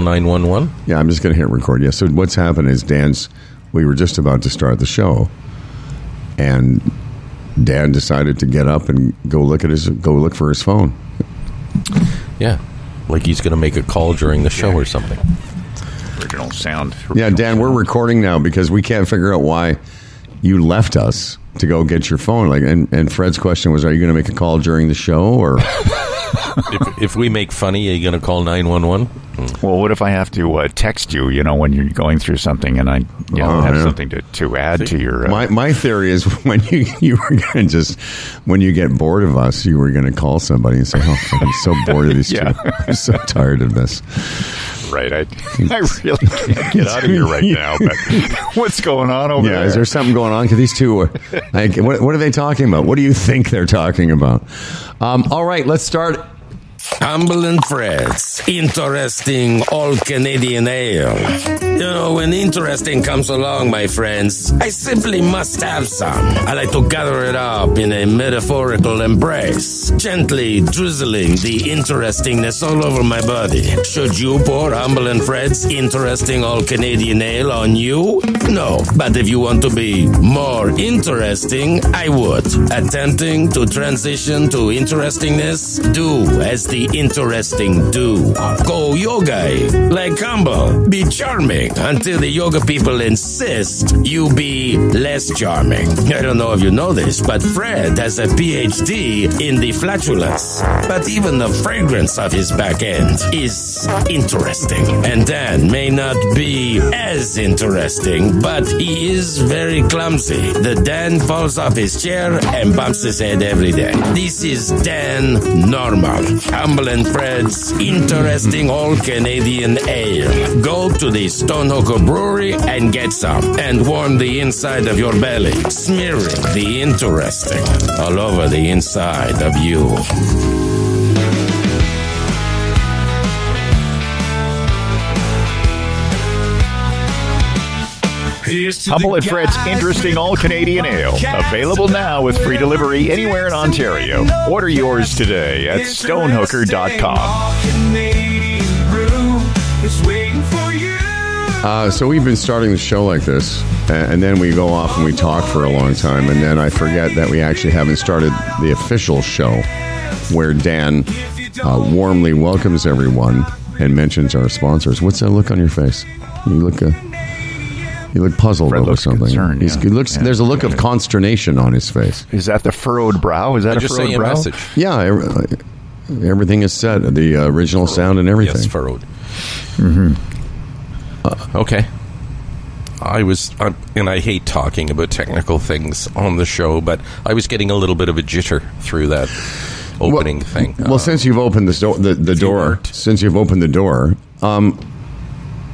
911? Yeah, I'm just going to hit record. Yeah, so what's happened is we were just about to start the show, and Dan decided to get up and go look for his phone. Yeah, like he's going to make a call during the show or something. Original sound. Yeah, Dan, we're recording now because we can't figure out why you left us to go get your phone. And Fred's question was, are you going to make a call during the show, or if we make funny, are you going to call 911? Well, what if I have to text you, when you're going through something and I have something to add to your... My theory is when you were going to just, when you get bored of us, you were going to call somebody and say, I'm so bored of these two. I'm so tired of this. Right. I really can't get out of here right now, but what's going on over there? Yeah, is there something going on? Because these two, what are they talking about? What do you think they're talking about? All right, let's start. Humble and Fred's Interesting All-Canadian Ale. When interesting comes along, my friends, I simply must have some. I like to gather it up in a metaphorical embrace, gently drizzling the interestingness all over my body. Should you pour Humble and Fred's Interesting All-Canadian Ale on you? No, but if you want to be more interesting, I would. Attempting to transition to interestingness? Do as the interesting do. Go yoga like Humble. Be charming until the yoga people insist you be less charming. I don't know if you know this, but Fred has a PhD in the flatulence. But even the fragrance of his back end is interesting. And Dan may not be as interesting, but he is very clumsy. The Dan falls off his chair and bumps his head every day. This is Dan Normal. Humble and Fred's Interesting All-Canadian Ale. Go to the Stonehooker Brewery and get some. And warm the inside of your belly, smearing the interesting all over the inside of you. Humble and Fred's Interesting All-Canadian Ale. Available now with free delivery anywhere in Ontario. Order yours today at stonehooker.com. So we've been starting the show like this, and then we go off and we talk for a long time, and then I forget that we actually haven't started the official show where Dan warmly welcomes everyone and mentions our sponsors. What's that look on your face? You look puzzled over something. Concerned, There's a look of consternation on his face. Is that the furrowed brow? Is that a furrowed brow? Message. Yeah, everything is said. The original sound and everything. Yes, furrowed. Mm-hmm. Okay. And I hate talking about technical things on the show, but I was getting a little bit of a jitter through that opening thing. Well, since you've opened the door,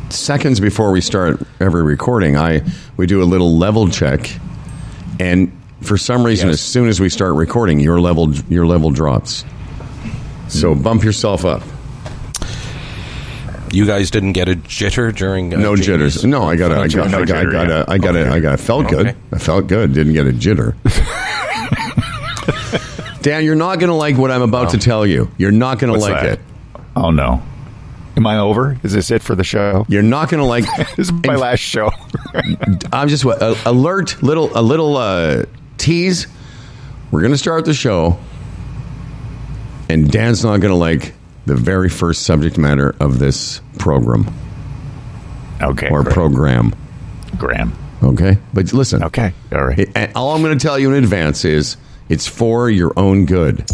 seconds before we start every recording, we do a little level check, and for some reason, as soon as we start recording, your level drops. So bump yourself up. You guys didn't get a jitter during no jitters. No, I got it. Felt good. Okay. I felt good. Didn't get a jitter. Dan, you're not going to like what I'm about to tell you. You're not going to like it. Oh no. Am I over? Is this it for the show? You're not going to like. This is my last show. I'm just alert. A little tease. We're going to start the show, and Dan's not going to like the very first subject matter of this program. Okay. Or great. program. Graham. Okay, but listen. Okay. All right. And all I'm going to tell you in advance is it's for your own good.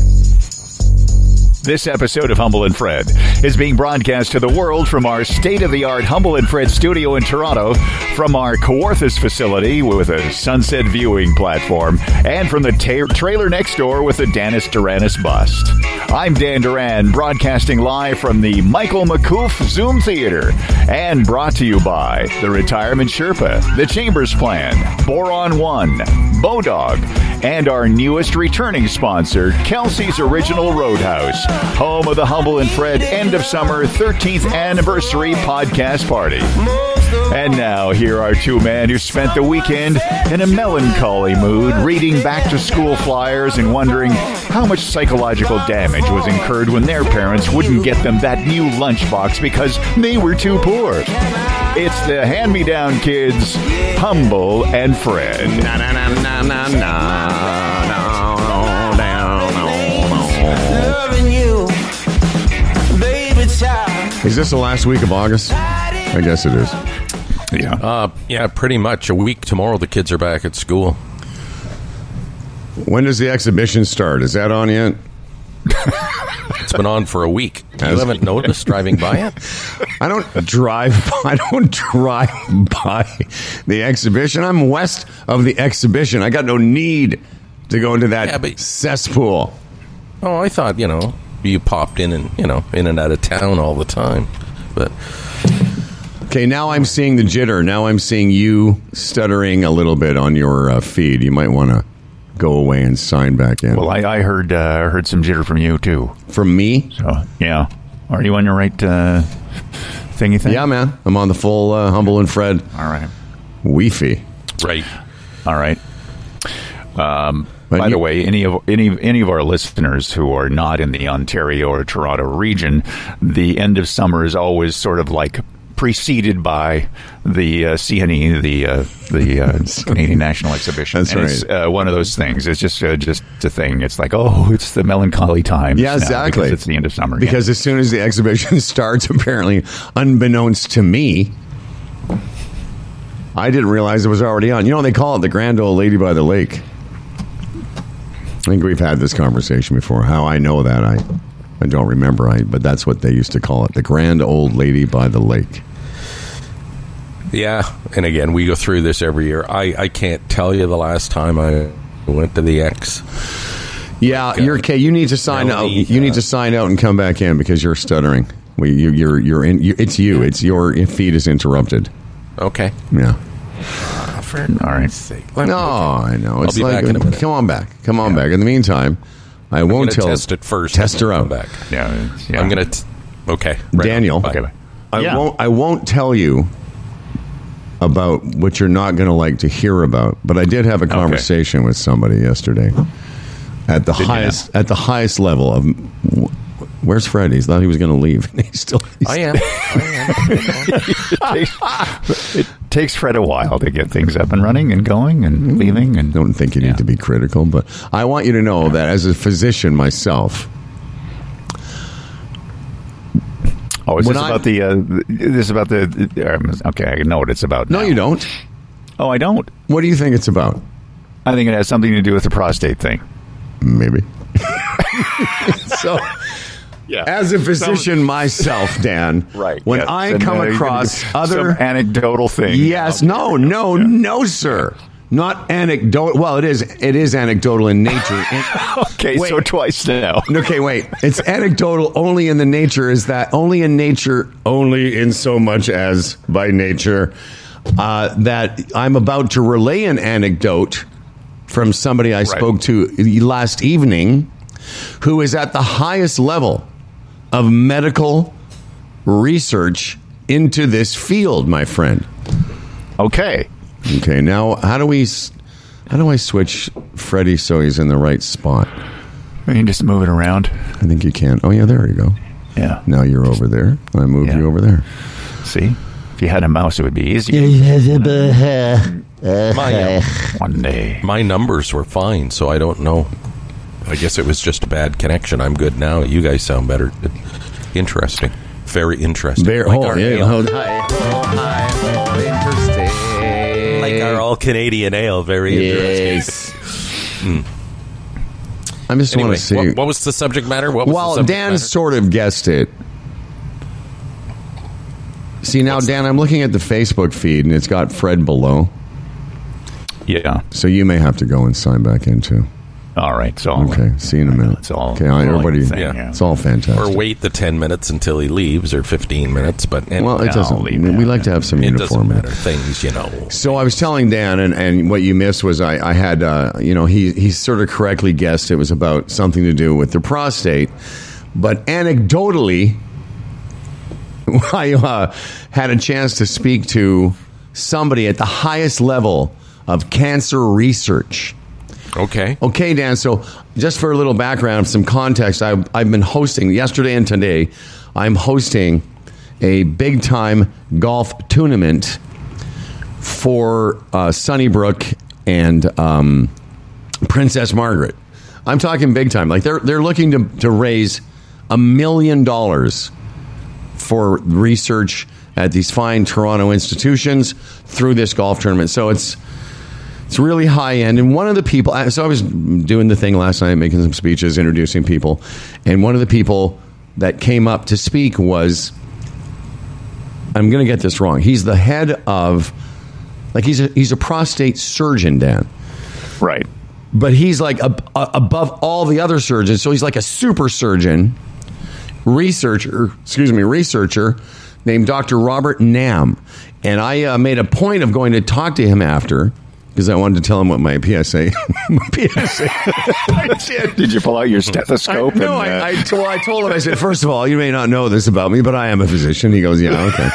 This episode of Humble and Fred is being broadcast to the world from our state-of-the-art Humble and Fred studio in Toronto, from our Kawarthas facility with a sunset viewing platform, and from the trailer next door with the Danis Duranis bust. I'm Dan Duran, broadcasting live from the Michael McCoof Zoom Theater, and brought to you by the Retirement Sherpa, the Chambers Plan, Boron One, Bodog, and our newest returning sponsor, Kelsey's Original Roadhouse, home of the Humble and Fred End of Summer 13th Anniversary Podcast Party. And now, here are two men who spent the weekend in a melancholy mood, reading back-to-school flyers and wondering how much psychological damage was incurred when their parents wouldn't get them that new lunchbox because they were too poor. It's the hand-me-down kids, Humble and Fred. Na, na, na, na, na, na. Is this the last week of August? I guess it is. Yeah, pretty much. A week tomorrow, the kids are back at school. When does the exhibition start? Is that on yet? It's been on for a week. You haven't noticed driving by it? I don't drive by the exhibition. I'm west of the exhibition. I got no need to go into that cesspool. Oh, I thought, you popped in and, in and out of town all the time. But okay, now I'm seeing the jitter. Now I'm seeing you stuttering a little bit on your feed. You might want to go away and sign back in. Well, I heard some jitter from you, too. From me? So, yeah. Are you on your right thingy thing? Yeah, man. I'm on the full Humble and Fred. All right. Wi-Fi. Right. All right. By the way, any of our listeners who are not in the Ontario or Toronto region, the end of summer is always sort of like preceded by the CNE, the Canadian National Exhibition. That's and right. It's one of those things. It's just a thing. It's like, it's the melancholy times. Yeah, exactly. Because it's the end of summer. Because as soon as the exhibition starts, apparently, unbeknownst to me, I didn't realize it was already on. They call it the Grand Old Lady by the Lake. I think we've had this conversation before. How I know that, I don't remember, but that's what they used to call it, the Grand Old Lady by the Lake. Yeah, and again, we go through this every year. I can't tell you the last time I went to the X. Yeah, you're okay. You need to sign out. You need to sign out and come back in because you're stuttering. You're in. It's you. It's your feed is interrupted. Okay. Yeah. For all right. Sake. No, I know. It's I'll be back in a minute. Come on back. back. In the meantime, I won't test it first. Test her out. Back. Yeah. I'm gonna. Okay, right. Daniel. Okay. I won't tell you about what you're not going to like to hear about, but I did have a conversation with somebody yesterday at the highest level of. Where's Fred? He thought he was going to leave. I am. It takes Fred a while to get things up and running and going and leaving. And don't think you need to be critical, but I want you to know that as a physician myself. Oh, is this about the? Okay, I know what it's about. No, now. You don't. Oh, I don't. What do you think it's about? I think it has something to do with the prostate thing. Maybe. So. Yeah. As a physician myself, Dan, right? When I come across other anecdotal things, yes, no, sir, not anecdotal. Well, it is anecdotal in nature. Okay, wait. So twice now. Okay, wait. It's anecdotal only in the nature is that only in nature, only in so much as by nature that I'm about to relay an anecdote from somebody I spoke to last evening, who is at the highest level of medical research into this field, my friend. Okay. Now, how do I switch Freddie so he's in the right spot? You can just move it around. I think you can. Oh, yeah, there you go. Yeah. Now you're over there. I moved you over there. See? If you had a mouse, it would be easier. One day. My numbers were fine, so I don't know. I guess it was just a bad connection. I'm good now. You guys sound better. Interesting. Very interesting. Interesting. Like our all-Canadian ale. Very interesting. I just want to see. What was the subject matter? Dan sort of guessed it. See, now, Dan, I'm looking at the Facebook feed, and it's got Fred below. Yeah. So you may have to go and sign back in, too. All right. So see you in a minute. It's all everybody. It's all fantastic. Or wait the 10 minutes until he leaves, or 15 minutes. But it doesn't. We like to have some uniformity. It doesn't matter. Things, So I was telling Dan, and what you missed was I had he sort of correctly guessed it was about something to do with the prostate, but anecdotally, I had a chance to speak to somebody at the highest level of cancer research. Okay. Okay, Dan, so just for a little background, some context, I've been hosting, yesterday and today, I'm hosting a big-time golf tournament for Sunnybrook and Princess Margaret. I'm talking big time. Like, they're looking to raise $1 million for research at these fine Toronto institutions through this golf tournament. So it's really high end. And one of the people, so I was doing the thing last night, making some speeches, introducing people. And one of the people that came up to speak was, I'm going to get this wrong. He's the head of, like, he's a prostate surgeon, Dan. Right. But he's like above all the other surgeons. So he's like a super surgeon, researcher named Dr. Robert Nam. And I made a point of going to talk to him after, because I wanted to tell him what my PSA. I did. Did you pull out your stethoscope? I told him, I said, first of all, you may not know this about me, but I am a physician. He goes, yeah, okay.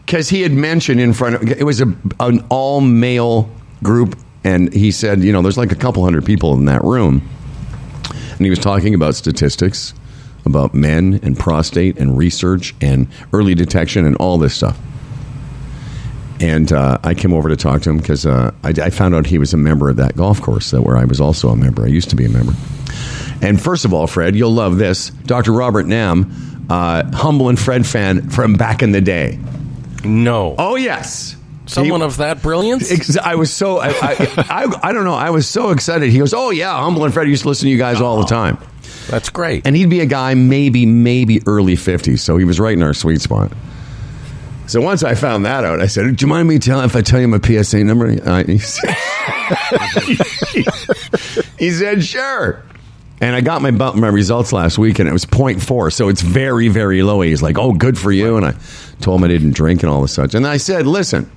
Because he had mentioned in front of, it was an all-male group, and he said, there's like a couple hundred people in that room. And he was talking about statistics, about men and prostate and research and early detection and all this stuff. And I came over to talk to him because I found out he was a member of that golf course where I was also a member. I used to be a member. And first of all, Fred, you'll love this. Dr. Robert Nam, Humble and Fred fan from back in the day. No. Oh, yes. Someone of that brilliance? I was so, I don't know, I was so excited. He goes, oh, yeah, Humble and Fred used to listen to you guys all the time. That's great. And he'd be a guy maybe early 50s, so he was right in our sweet spot. So once I found that out, I said, do you mind me if I tell you my PSA number? He said, sure. And I got my results last week, and it was 0.4, so it's very, very low. He's like, oh, good for you. And I told him I didn't drink and all this such. And I said, listen,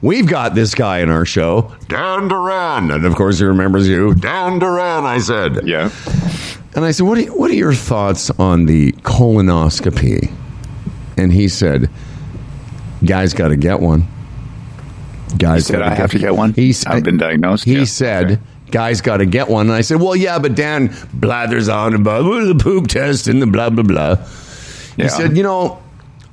we've got this guy in our show, Dan Duran. And, of course, he remembers you. Dan Duran, I said. Yeah. And I said, what are your thoughts on the colonoscopy? And he said, guys got to get one. Guys, he said, I have to get one? I've been diagnosed. He said, guys got to get one. And I said, well, yeah, but Dan blathers on about the poop test and the blah, blah, blah. He said,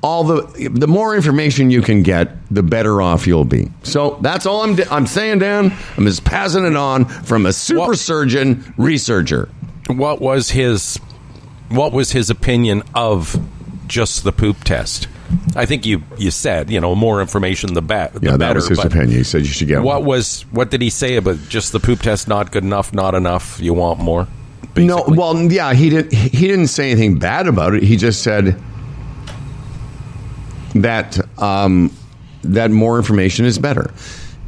all the more information you can get, the better off you'll be. So that's all I'm saying, Dan. I'm just passing it on from a super surgeon researcher. What was his opinion of just the poop test? I think you said, more information, the better. Yeah, that was his opinion. He said you should get one. What did he say about just the poop test? Not good enough, not enough, you want more? Basically? No, well, yeah, he didn't say anything bad about it. He just said that that more information is better.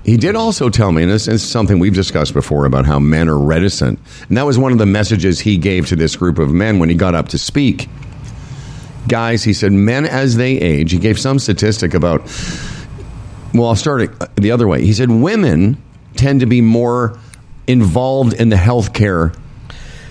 He did also tell me, and this is something we've discussed before, about how men are reticent. And that was one of the messages he gave to this group of men when he got up to speak. Guys, he said, men as they age, he gave some statistic about, well, I'll start it the other way. He said women tend to be more involved in the healthcare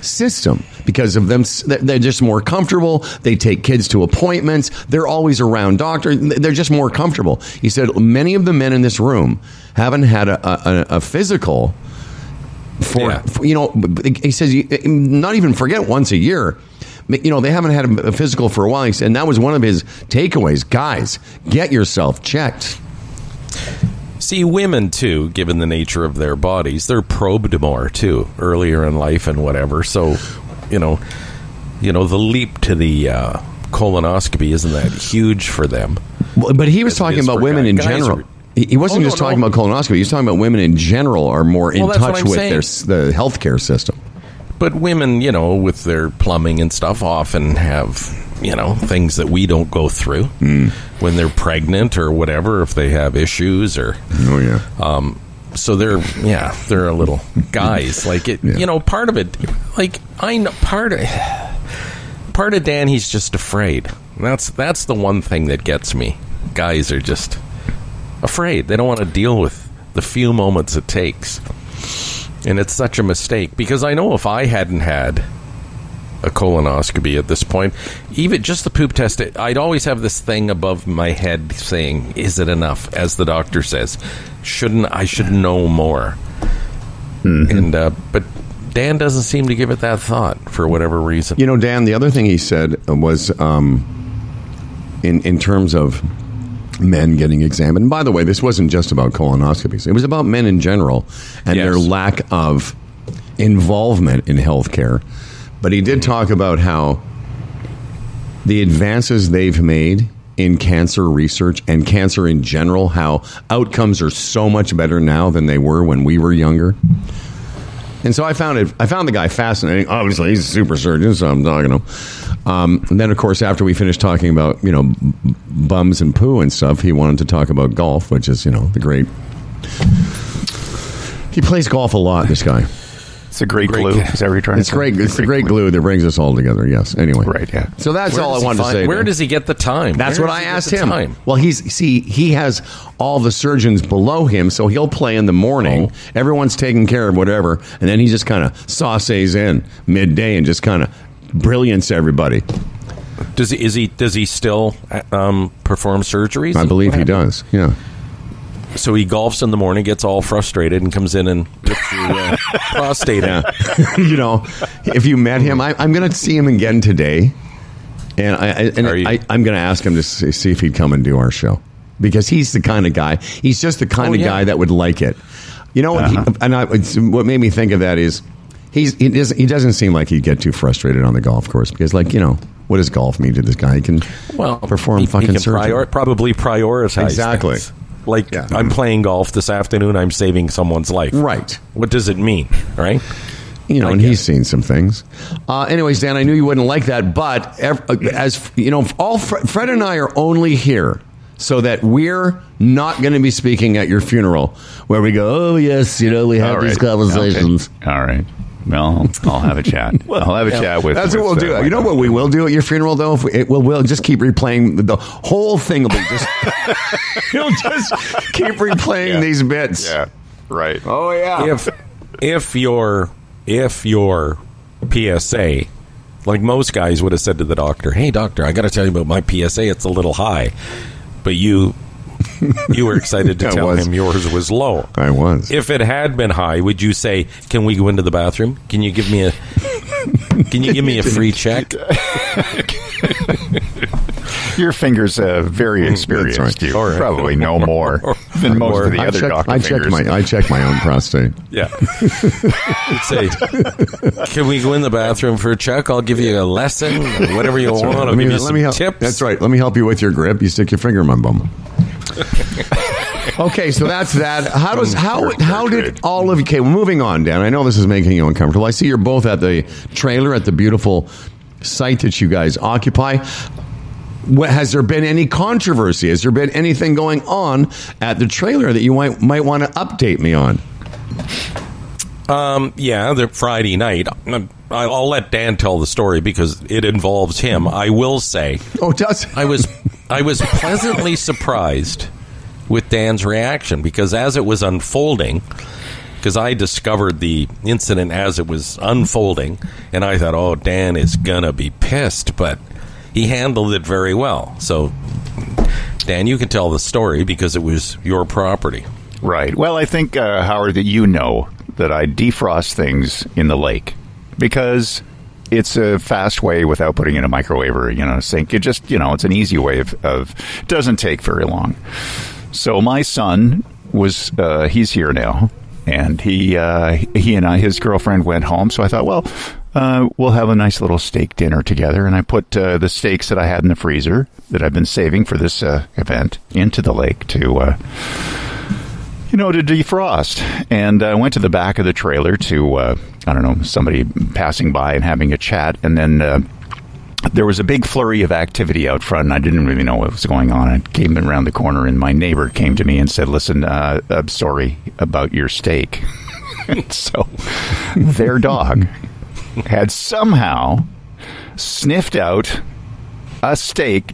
system because of them. They're just more comfortable. They take kids to appointments. They're always around doctors. They're just more comfortable. He said many of the men in this room haven't had a physical for he says, not even forget once a year. They haven't had a physical for a while. And that was one of his takeaways. Guys, get yourself checked. See, women, too, given the nature of their bodies, they're probed more, too, earlier in life and whatever. So, the leap to the colonoscopy isn't that huge for them. But he was talking about women in general. He wasn't just talking about colonoscopy. He was talking about women in general are more in touch with the healthcare system. But women, with their plumbing and stuff, often have, things that we don't go through when they're pregnant or whatever, if they have issues or... Oh, yeah. So they're a little guys. Like, it, part of it, like, I know, part of Dan, he's just afraid. That's the one thing that gets me. Guys are just afraid. They don't want to deal with the few moments it takes. And it's such a mistake, because I know if I hadn't had a colonoscopy at this point. Even just the poop test, I'd always have this thing above my head saying, is it enough? As the doctor says, I should know more. And but Dan doesn't seem to give it that thought for whatever reason. You know, Dan, the other thing he said was in terms of men getting examined. And by the way, this wasn't just about colonoscopies. It was about men in general and their lack of involvement in healthcare. But he did talk about how the advances they've made in cancer research and cancer in general, how outcomes are so much better now than they were when we were younger. And so I found the guy fascinating. Obviously, he's a super surgeon, so I'm talking to him. And then, of course, after we finished talking about, bums and poo and stuff, he wanted to talk about golf, which is, the great... He plays golf a lot, this guy. It's a great glue. Is that what you're trying to say? It's the great glue that brings us all together, yes. Anyway. Right, yeah. So that's all I wanted to say. Where does he get the time? That's what I asked him. Well, he has all the surgeons below him, so he'll play in the morning. Oh. Everyone's taking care of whatever, and then he just kind of sautés in midday and just kind of brilliance everybody. Does he still perform surgeries? I believe he does, yeah. So he golfs in the morning, gets all frustrated, and comes in and rips your prostate out. If you met him, I'm going to see him again today, and I'm going to ask him to see if he'd come and do our show, because he's the kind of guy. He's just the kind of guy that would like it. What made me think of that is he doesn't seem like he'd get too frustrated on the golf course, because what does golf mean to this guy? He can perform fucking surgery. Probably prioritize exactly. Things. I'm playing golf this afternoon, I'm saving someone's life. Right. What does it mean, right? And he's seen some things. Anyways, Dan, I knew you wouldn't like that, but as you know, Fred and I are only here so that we're not going to be speaking at your funeral where we go, oh, yes, we have these conversations. Okay. All right. Well, I'll have a chat. I'll have a chat with... That's what we'll do. You know what we will do at your funeral, though? We'll just keep replaying the whole thing. Will be just... You'll just keep replaying these bits. Yeah, right. Oh, yeah. If your PSA, like most guys would have said to the doctor, hey, doctor, I got to tell you about my PSA. It's a little high. But you were excited to tell him yours was low. I was. If it had been high, would you say, "Can we go into the bathroom? Can you give me a free check?" Your finger's very experienced. Right. You probably know more than most of the other doctor fingers. I check my own prostate. Yeah. You'd say, "Can we go in the bathroom for a check? I'll give you a lesson, whatever you want. I'll give you some tips." That's right. Let me help you with your grip. You stick your finger in my bum. Okay, so that's that. How did all of you... Okay, moving on, Dan. I know this is making you uncomfortable. I see you're both at the trailer at the beautiful site that you guys occupy. Has there been any controversy? Has there been anything going on at the trailer that you might want to update me on? The Friday night. I'll let Dan tell the story because it involves him. I will say... Oh, it does? I was pleasantly surprised with Dan's reaction, because as it was unfolding, because I discovered the incident as it was unfolding, and I thought, oh, Dan is gonna be pissed, but he handled it very well. So, Dan, you can tell the story because it was your property. Right. Well, I think, Howard, that that I defrost things in the lake because it's a fast way without putting in a microwave or, a sink. It just, it's an easy way of it doesn't take very long. So my son was, he's here now, and he and his girlfriend went home. So I thought, well, we'll have a nice little steak dinner together. And I put the steaks that I had in the freezer that I've been saving for this event into the lake to defrost. And I went to the back of the trailer to, somebody passing by and having a chat. And then there was a big flurry of activity out front, and I didn't really know what was going on. I came around the corner, and my neighbor came to me and said, listen, I'm sorry about your steak. So their dog had somehow sniffed out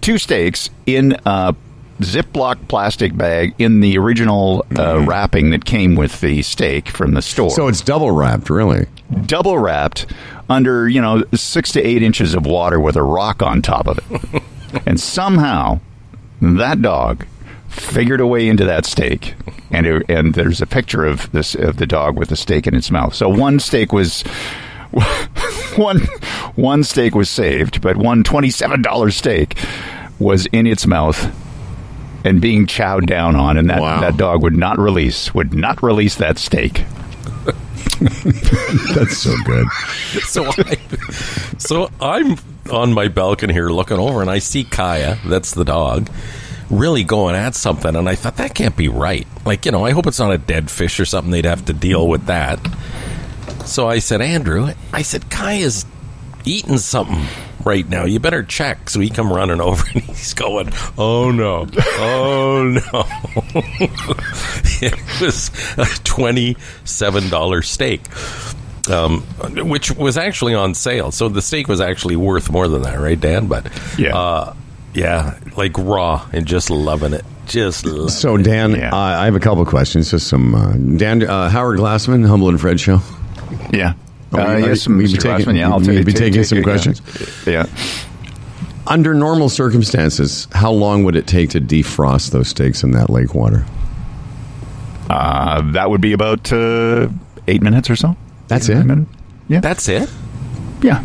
two steaks in a Ziploc plastic bag in the original wrapping that came with the steak from the store. So it's double wrapped, really? Double wrapped. under 6 to 8 inches of water with a rock on top of it. And somehow that dog figured a way into that steak, and there's a picture of the dog with the steak in its mouth. So one steak was saved, but one $27 steak was in its mouth and being chowed down on, and that dog would not release that steak. That's so good. So I'm on my balcony here looking over, and I see Kaya, that's the dog, really going at something, and I thought, that can't be right. Like, I hope it's not a dead fish or something. They'd have to deal with that. So I said, Andrew, Kaya's eating something right now. You better check. So he come running over, and he's going, oh no. It was a $27 steak, which was actually on sale. So the steak was actually worth more than that, right, Dan? But yeah, like raw and just loving it. So, Dan, I have a couple of questions. Just some Dan, Howard Glassman, Humble and Fred Show. Yeah. Yes, I'll be taking some questions. Yeah. Under normal circumstances, how long would it take to defrost those steaks in that lake water? That would be about 8 minutes or so. That's it? Yeah. That's it? Yeah.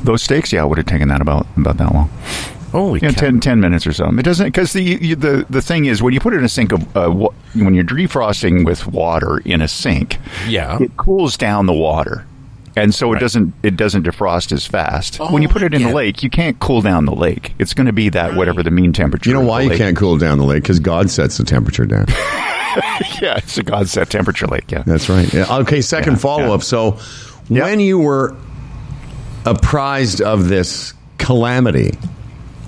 Those steaks, would have taken that about that long. Holy cow. 10 minutes or so. It doesn't, because the thing is, when you put it in a sink of when you're defrosting with water in a sink, it cools down the water, and so it doesn't defrost as fast. When you put it in the lake, you can't cool down the lake. It's going to be that whatever the mean temperature. You know why you can't cool down the lake? Because God sets the temperature down. Yeah, it's a God set temperature lake. Yeah, that's right. Yeah. Okay, second follow up. So, when you were apprised of this calamity,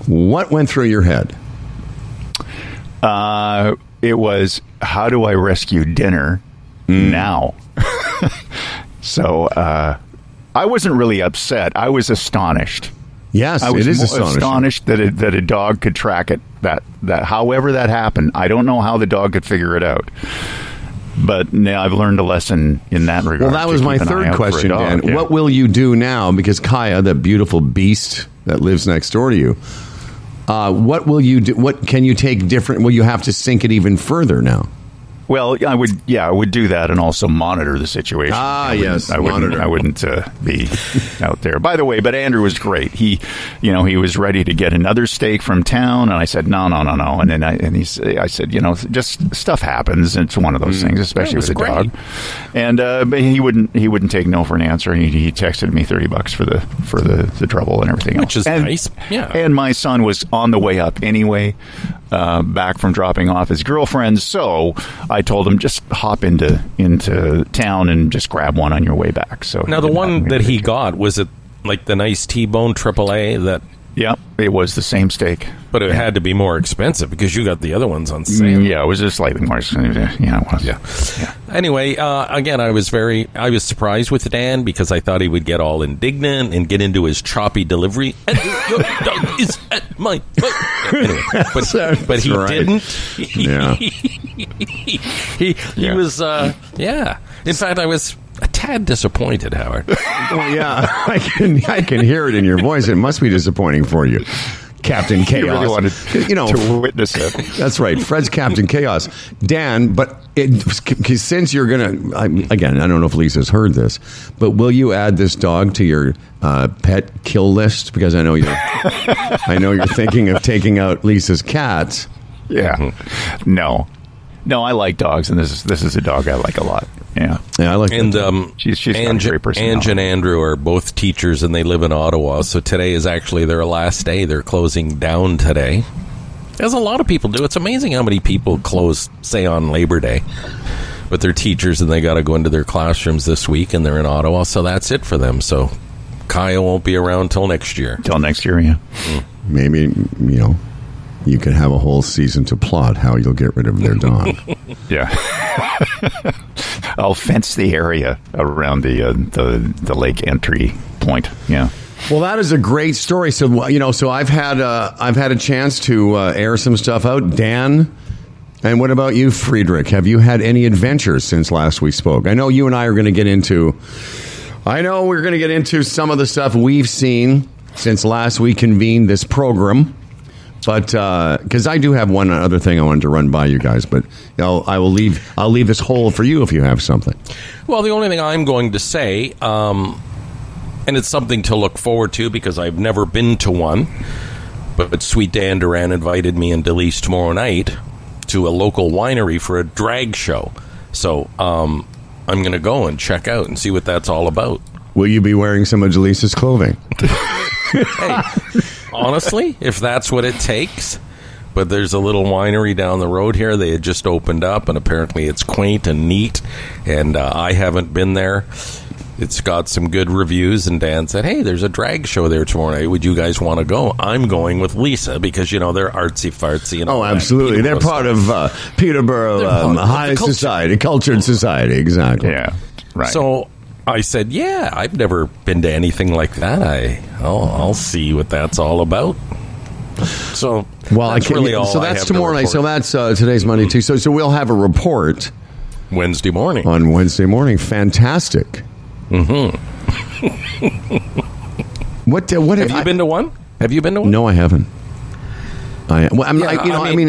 what went through your head? It was, how do I rescue dinner now? So I wasn't really upset. I was astonished. Yes, I was it is astonished that a dog could track it. That however that happened, I don't know how the dog could figure it out. But now I've learned a lesson in that regard. Well, that was my third question, Dan. Yeah. What will you do now? Because Kaya, that beautiful beast that lives next door to you, what will you do? What can you take different? Will you have to sink it even further now? Well, I would do that and also monitor the situation. Yes, I wouldn't be out there. By the way, but Andrew was great. He was ready to get another steak from town, and I said no. And then I said, just stuff happens. It's one of those things, especially with a dog. And but he wouldn't take no for an answer. He texted me $30 for the trouble and everything else, which is nice. Yeah. And my son was on the way up anyway, back from dropping off his girlfriend, so I told him, just hop into town and just grab one on your way back. So now the one that he got, was it like the nice T-bone AAA that? Yeah, it was the same steak. But it had to be more expensive because you got the other ones on sale. Yeah, it was just slightly more expensive. Yeah, it was. Yeah. Anyway, again, I was surprised with Dan because I thought he would get all indignant and get into his choppy delivery. And your dog is at my foot. Anyway, but he didn't. He was, In fact, I was a tad disappointed, Howard. Well, yeah, I can hear it in your voice. It must be disappointing for you, Captain Chaos. You really wanted to witness it. That's right. Fred's Captain Chaos. Dan, but since you're going to, again, I don't know if Lisa's heard this, but will you add this dog to your pet kill list? Because I know you're thinking of taking out Lisa's cats. Yeah. No, I like dogs, and this is a dog I like a lot. Yeah, I like. And she's got a great personality. Ange and Andrew are both teachers, and they live in Ottawa. So today is actually their last day. They're closing down today, as a lot of people do. It's amazing how many people close, say, on Labor Day. But they're teachers, and they got to go into their classrooms this week, and they're in Ottawa. So that's it for them. So Kaya won't be around till next year. Yeah. Maybe you could have a whole season to plot how you'll get rid of their dog. Yeah. I'll fence the area around the lake entry point. Yeah. Well, that is a great story. So so I've had a chance to air some stuff out. Dan, and what about you, Friedrich? Have you had any adventures since last we spoke? I know you and I are going to get into I know we're going to get into some of the stuff we've seen since last we convened this program. But because I do have one other thing I wanted to run by you guys, but I'll leave this whole for you if you have something. Well, the only thing I'm going to say, and it's something to look forward to because I've never been to one, but Sweet Dan Duran invited me and Delise tomorrow night to a local winery for a drag show. So I'm going to go and check out and see what that's all about. Will you be wearing some of Delisa's clothing? Hey, honestly, if that's what it takes. But there's a little winery down the road here. They had just opened up, and apparently it's quaint and neat. And I haven't been there. It's got some good reviews, and Dan said, hey, there's a drag show there tomorrow night. Would you guys want to go? I'm going with Lisa because, they're artsy-fartsy. And all absolutely. They're part of Peterborough high society, cultured society. Exactly. Yeah, right. So I said, yeah, I've never been to anything like that. I'll see what that's all about. So, that's really all. So that's tomorrow night. So that's today's Monday too. So we'll have a report Wednesday morning. On Wednesday morning. Fantastic. Mm-hmm. What have you been to one? Have you been to one? No, I haven't.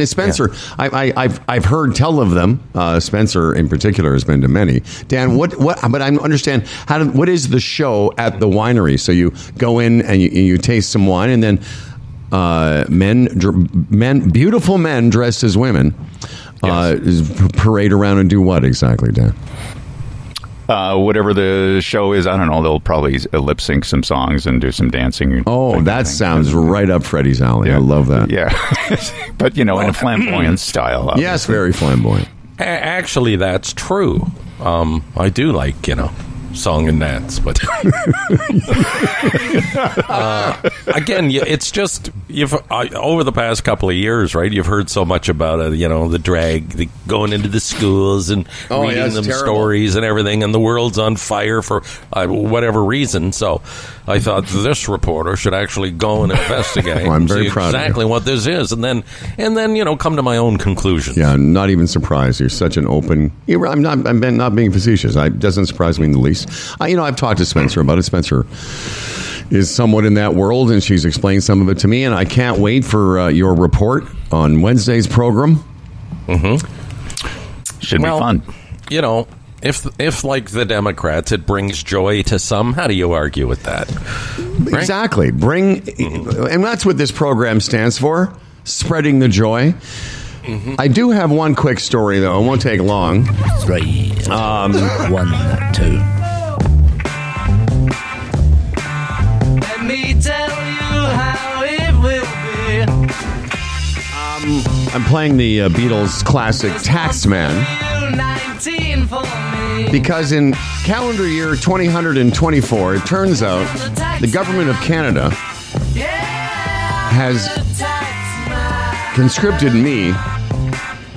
Spencer. Yeah. I've heard tell of them. Spencer, in particular, has been to many. Dan, what? But I understand what is the show at the winery? So you go in and you taste some wine, and then beautiful men dressed as women, parade around and do what exactly, Dan? Whatever the show is, I don't know. They'll probably lip sync some songs and do some dancing. Oh, that sounds right up Freddie's alley. Yeah. I love that. Yeah. But, in a flamboyant style. Obviously. Yes, very flamboyant. Actually, that's true. I do like, song and dance, but again, it's just over the past couple of years, right? You've heard so much about the drag, going into the schools and reading them stories and everything, and the world's on fire for whatever reason. So I thought this reporter should actually go and investigate. Well, I'm very see proud exactly of you. What this is, and then come to my own conclusions. Yeah, I'm not even surprised. You're such an open. I'm not being facetious. It doesn't surprise me in the least. I've talked to Spencer about it. Spencer is somewhat in that world, and she's explained some of it to me, and I can't wait for your report on Wednesday's program. Mm-hmm. Should be fun. If like the Democrats, it brings joy to some, how do you argue with that? Right? Exactly. And that's what this program stands for, spreading the joy. Mm-hmm. I do have one quick story, though. It won't take long. 3, 1, 2. Let me tell you how it will be. I'm playing the Beatles classic Taxman because in calendar year 2024, it turns out the government of Canada has conscripted me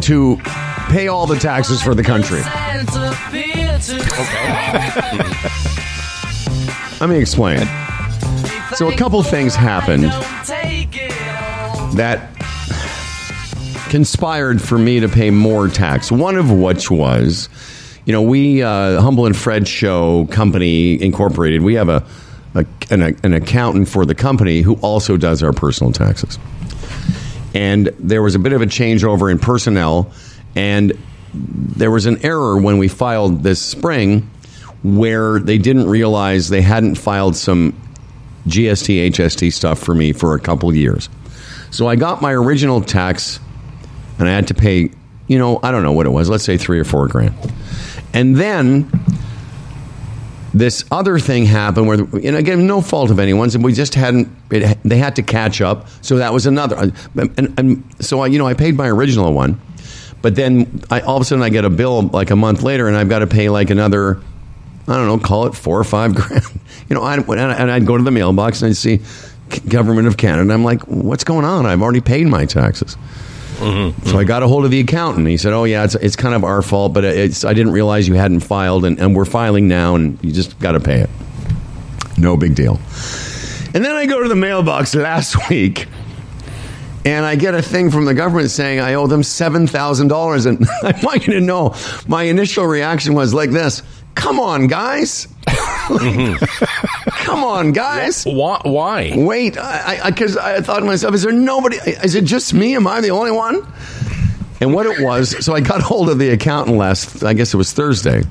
to pay all the taxes for the country. Okay. Let me explain. So a couple things happened that conspired for me to pay more tax. One of which was, we, Humble and Fred Show Company Incorporated, we have an accountant for the company who also does our personal taxes. And there was a bit of a changeover in personnel, and there was an error when we filed this spring where they didn't realize they hadn't filed some GST, HST stuff for me for a couple years. So I got my original tax, and I had to pay, I don't know what it was, let's say $3,000 or $4,000. And then this other thing happened where, and again, no fault of anyone's, and we just they had to catch up. So that was another. And so, I paid my original one, but then all of a sudden I get a bill like a month later, and I've got to pay like another, I don't know, call it $4,000 or $5,000. And I'd go to the mailbox and I'd see Government of Canada, and I'm like, what's going on? I've already paid my taxes. Mm-hmm. So I got a hold of the accountant. He said, oh, yeah, it's kind of our fault, but I didn't realize you hadn't filed, and we're filing now, and you just got to pay it. No big deal. And then I go to the mailbox last week, and I get a thing from the government saying I owe them $7,000. And I want you to know, my initial reaction was like this: come on, guys. Come on, guys. Why? Wait, because I thought to myself, is there nobody? Is it just me? Am I the only one? And what it was, so I got hold of the accountant I guess it was Thursday.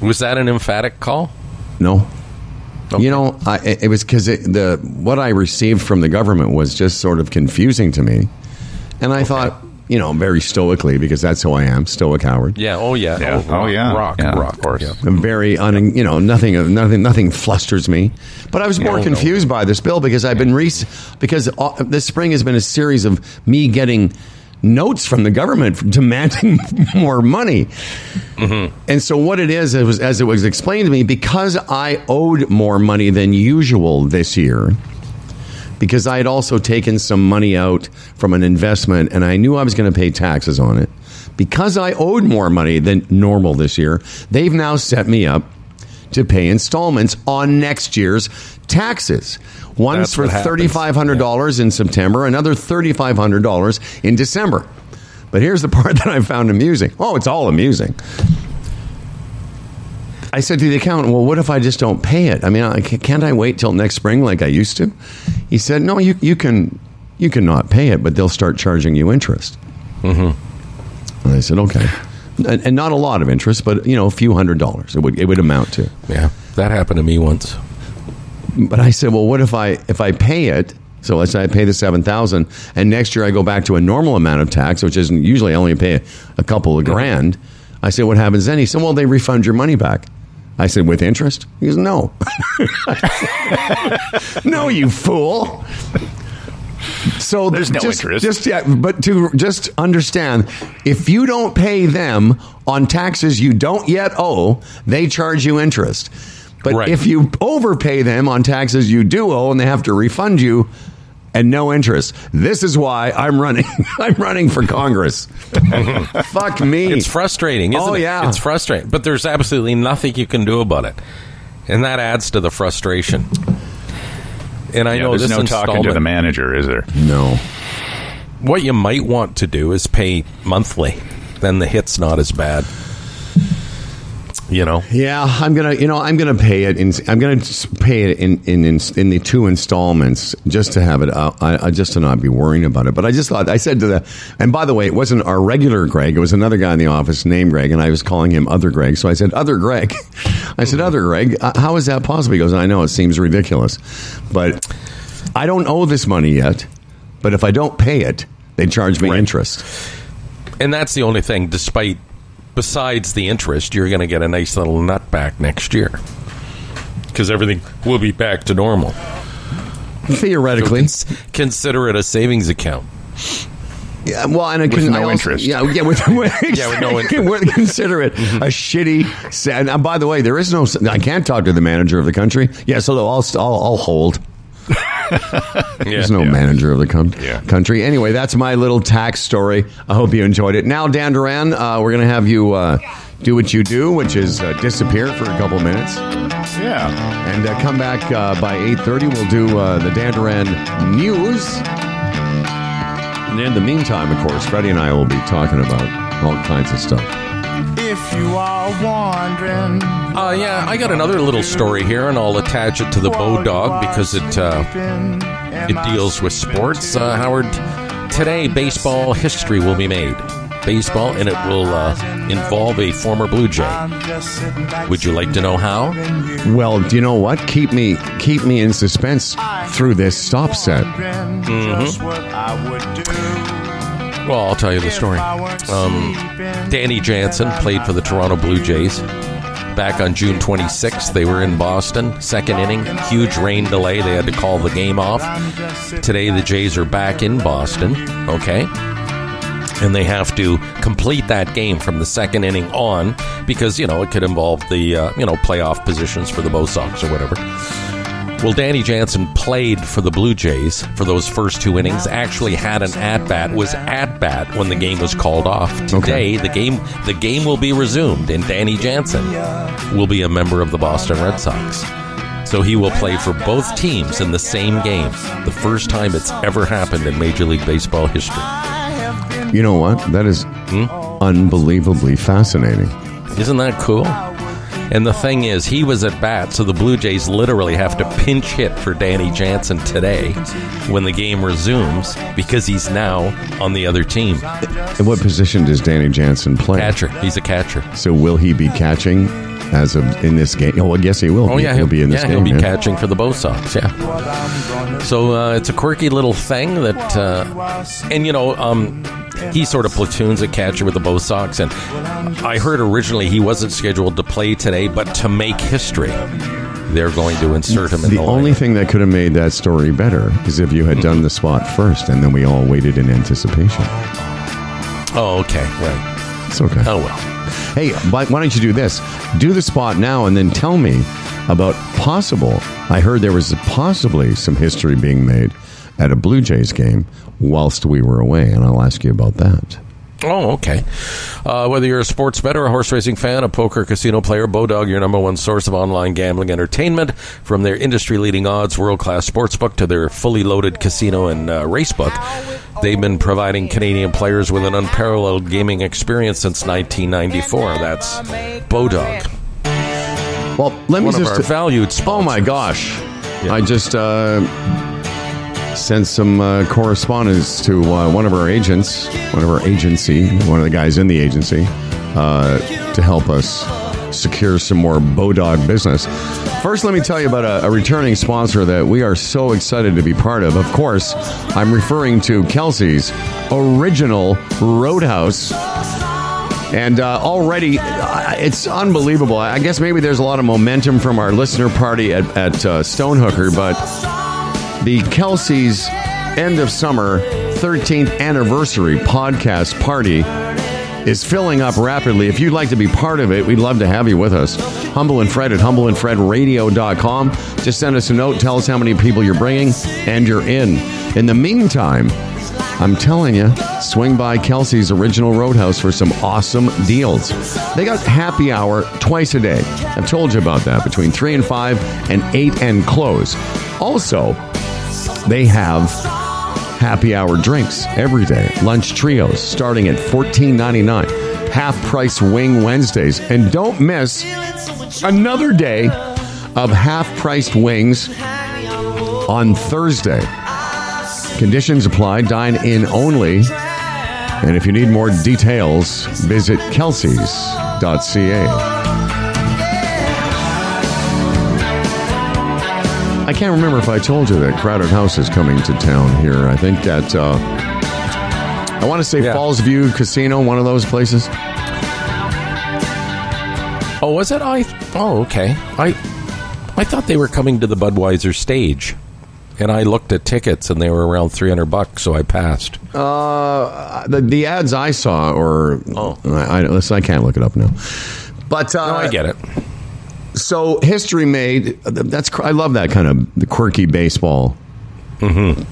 Was that an emphatic call? No. Okay. You know, it was because what I received from the government was just sort of confusing to me. And I thought, you know, very stoically, because that's who I am, stoic Howard. Yeah. Oh, yeah. Yeah. Rock. Of course. Yeah. I'm very, nothing flusters me. But I was more confused by this bill because I've been because this spring has been a series of me getting notes from the government demanding more money. And so what it is, as it was explained to me, because I owed more money than usual this year, because I had also taken some money out from an investment and I knew I was going to pay taxes on it. Because I owed more money than normal this year, they've now set me up to pay installments on next year's taxes. One's for $3,500 in September, another $3,500 in December. But here's the part that I found amusing. Oh, it's all amusing. I said to the accountant, well, what if I just don't pay it? I mean, can't I wait till next spring like I used to? He said, no, you can not pay it, but they'll start charging you interest. And I said, okay. And not a lot of interest, but, you know, a few $100s it would amount to. Yeah, that happened to me once. But I said, well, what if I pay it? So let's say I pay the $7,000, and next year I go back to a normal amount of tax, which isn't usually I only pay a couple of grand. I said, what happens then? He said, well, they refund your money back. I said, with interest? He goes, no. No, you fool. So there's no interest. But to just understand, if you don't pay them on taxes you don't yet owe, they charge you interest. But if you overpay them on taxes you do owe and they have to refund you and no interest, this is why I'm running. I'm running for Congress. Fuck me. It's frustrating, isn't it? Yeah. It's frustrating. But there's absolutely nothing you can do about it. And that adds to the frustration. And I know there's this no talking to the manager, is there? No. What you might want to do is pay monthly. Then the hit's not as bad. You know. Yeah, I'm gonna pay it. I'm gonna pay it in the two installments just to have it out. Just to not be worrying about it. But I just thought I said to and by the way, it wasn't our regular Greg. It was another guy in the office named Greg, and I was calling him Other Greg. So I said, Other Greg. I said, Other Greg. How is that possible? He goes, I know it seems ridiculous, but I don't owe this money yet. But if I don't pay it, they charge me interest. And that's the only thing. Besides the interest, you're going to get a nice little nut back next year because everything will be back to normal. Theoretically. So consider it a savings account. Yeah, well, and with no interest. Yeah, with no interest. Consider it a shitty, sad. And by the way, there is no. I can't talk to the manager of the country. Yeah, so I'll hold. There's no manager of the country. Anyway, that's my little tax story. I hope you enjoyed it. Now, Dan Duran, we're going to have you do what you do, which is disappear for a couple minutes. Yeah. And come back by 8:30. We'll do the Dan Duran news. And in the meantime, of course, Freddie and I will be talking about all kinds of stuff. If you are wondering. I got another little story here, and I'll attach it to the Bodog because it deals with sports. Howard, today baseball history will be made. Baseball, and it will involve a former Blue Jay. Would you like to know how? Well, do you know what? Keep me in suspense through this stop set. Well, I'll tell you the story. Danny Jansen played for the Toronto Blue Jays. Back on June 26th, they were in Boston. Second inning, huge rain delay. They had to call the game off. Today, the Jays are back in Boston, okay? And they have to complete that game from the second inning on because, it could involve the, playoff positions for the Bo Sox or whatever. Well, Danny Jansen played for the Blue Jays for those first two innings, actually had an at-bat, was at-bat when the game was called off. Today, the game will be resumed, and Danny Jansen will be a member of the Boston Red Sox. So he will play for both teams in the same game, the first time it's ever happened in Major League Baseball history. You know what? That is unbelievably fascinating. Isn't that cool? And the thing is, he was at bat, so the Blue Jays literally have to pinch hit for Danny Jansen today when the game resumes because he's now on the other team. In what position does Danny Jansen play? Catcher. He's a catcher. So will he be catching as of in this game? Oh, I guess he will. Oh, yeah. He'll be in this game. He'll be catching for the Bo Sox, yeah. So it's a quirky little thing that... and, you know... he sort of platoons a catcher with the Bo Sox, and I heard originally he wasn't scheduled to play today, but to make history, they're going to insert him in the only lineup. thing that could have made that story better is if you had done the spot first, and then we all waited in anticipation. Oh, okay, right. It's okay. Oh, well. Hey, why don't you do this? Do the spot now, and then tell me about possible. I heard there was possibly some history being made at a Blue Jays game whilst we were away, and I'll ask you about that. Oh, okay. Whether you're a sports bettor, a horse racing fan, a poker casino player, Bodog, your number one source of online gambling entertainment, from their industry-leading odds, world-class sportsbook to their fully loaded casino and racebook, they've been providing Canadian players with an unparalleled gaming experience since 1994. That's Bodog. Well, let me One just of our valued sponsors. Oh my gosh! Yeah. I just sent some correspondence to one of our agents, one of the guys in the agency, to help us secure some more Bodog business. First, let me tell you about a returning sponsor that we are so excited to be part of. Of course, I'm referring to Kelsey's Original Roadhouse. And already, it's unbelievable. I guess maybe there's a lot of momentum from our listener party at Stonehooker, but the Kelsey's End of Summer 13th Anniversary Podcast Party is filling up rapidly. If you'd like to be part of it, we'd love to have you with us. Humble and Fred at humbleandfredradio.com. Just send us a note, tell us how many people you're bringing, and you're in. In the meantime, I'm telling you, swing by Kelsey's Original Roadhouse for some awesome deals. They got happy hour twice a day. I've told you about that, between 3 and 5 and 8 and close. Also, they have happy hour drinks every day. Lunch trios starting at $14.99. Half-price wing Wednesdays. And don't miss another day of half-priced wings on Thursday. Conditions apply, dine in only. And if you need more details, visit kelseys.ca. I can't remember if I told you that Crowded House is coming to town here. I think at, I want to say Falls View Casino, one of those places. Oh, was it? Oh, okay. I thought they were coming to the Budweiser stage. And I looked at tickets, and they were around $300, so I passed. The ads I saw, I can't look it up now. But no, I get it. So history made. I love that kind of the quirky baseball. Mm-hmm.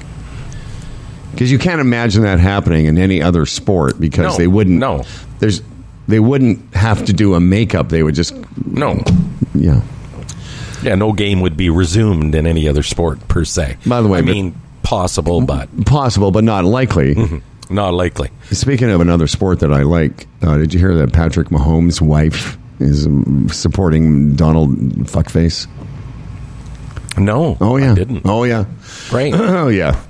Because you can't imagine that happening in any other sport because they wouldn't. No, they wouldn't have to do a makeup. They would just Yeah. Yeah, no game would be resumed in any other sport, per se. By the way, possible, but not likely. Mm-hmm. Not likely. Speaking of another sport that I like, did you hear that Patrick Mahomes' wife is supporting Donald Fuckface? No. Oh, yeah. I didn't. Oh, yeah. Right. Oh, yeah.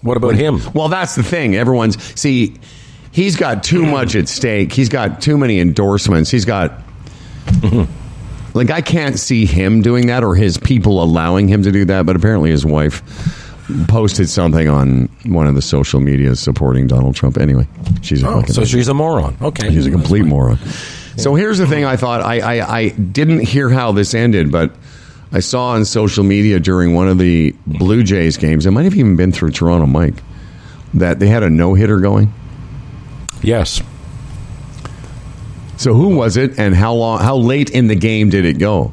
What about him? Well, that's the thing. He's got too much at stake. He's got too many endorsements. He's got... Like, I can't see him doing that or his people allowing him to do that, but apparently his wife posted something on one of the social medias supporting Donald Trump. Anyway, she's she's a moron. Okay. She's a complete moron. So here's the thing I thought. I didn't hear how this ended, but I saw on social media during one of the Blue Jays games, it might have even been through Toronto Mike, that they had a no-hitter going. Yes. So who was it, and how late in the game did it go?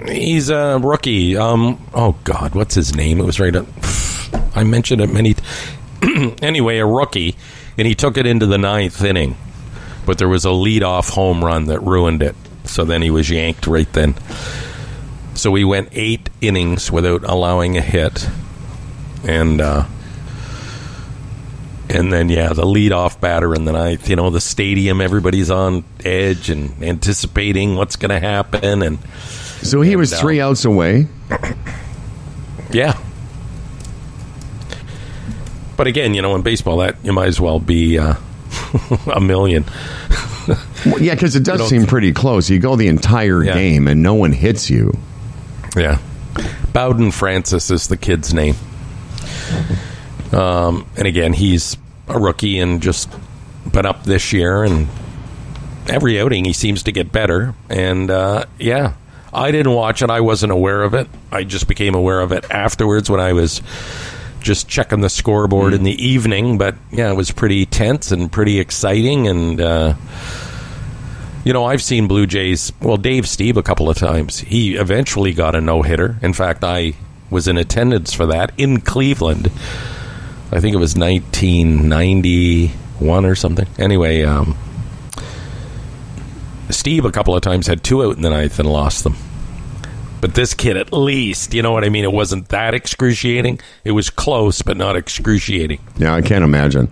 He's a rookie. Oh God, what's his name? It was right up. I mentioned it many. Anyway, a rookie, and he took it into the 9th inning, but there was a leadoff home run that ruined it. So then he was yanked right then. So we went 8 innings without allowing a hit, and And then, the leadoff batter in the ninth, the stadium, everybody's on edge and anticipating what's going to happen. And so he was 3 outs away. Yeah. But again, in baseball, that you might as well be a million. Well, yeah, because it does seem pretty close. You go the entire game and no one hits you. Yeah. Bowden Francis is the kid's name. And again, he's a rookie and just been up this year, and every outing he seems to get better. And I didn't watch it. I wasn't aware of it. I just became aware of it afterwards when I was just checking the scoreboard in the evening. But it was pretty tense and pretty exciting. And I've seen Blue Jays, Dave Stieb a couple of times. He eventually got a no-hitter. In fact, I was in attendance for that in Cleveland. I think it was 1991 or something. Anyway, Steve a couple of times had 2 out in the ninth and lost them. But this kid, at least, you know what I mean? It wasn't that excruciating. It was close, but not excruciating. Yeah, I can't imagine.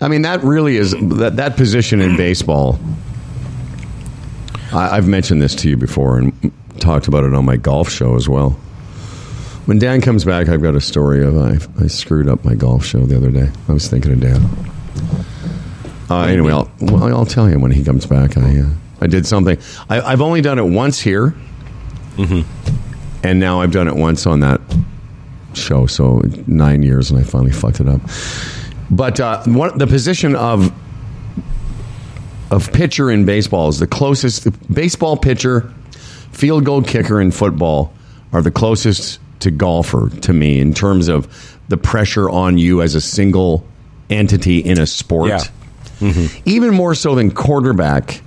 I mean, that really is that position in baseball. I've mentioned this to you before and talked about it on my golf show as well. When Dan comes back, I've got a story of I screwed up my golf show the other day. I was thinking of Dan. Anyway, I'll tell you when he comes back. I did something. I've only done it once here, and now I've done it once on that show. So 9 years, and I finally fucked it up. But the position of pitcher in baseball is the closest. The baseball pitcher, field goal kicker in football are the closest to golfer to me in terms of the pressure on you as a single entity in a sport. Yeah. Even more so than quarterback,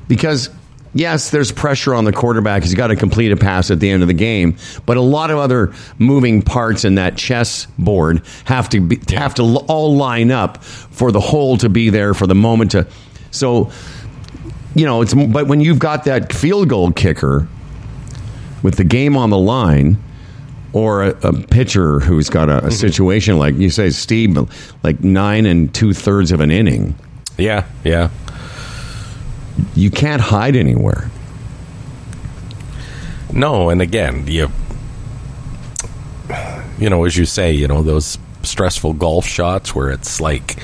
because yes, there's pressure on the quarterback. He's got to complete a pass at the end of the game, but a lot of other moving parts in that chess board have to all line up for the hole to be there, for the moment to. So, but when you've got that field goal kicker with the game on the line, or a pitcher who's got a situation like you say, Steve, like 9 2/3 of an inning. Yeah. You can't hide anywhere. No, and again, as you say, those stressful golf shots where it's like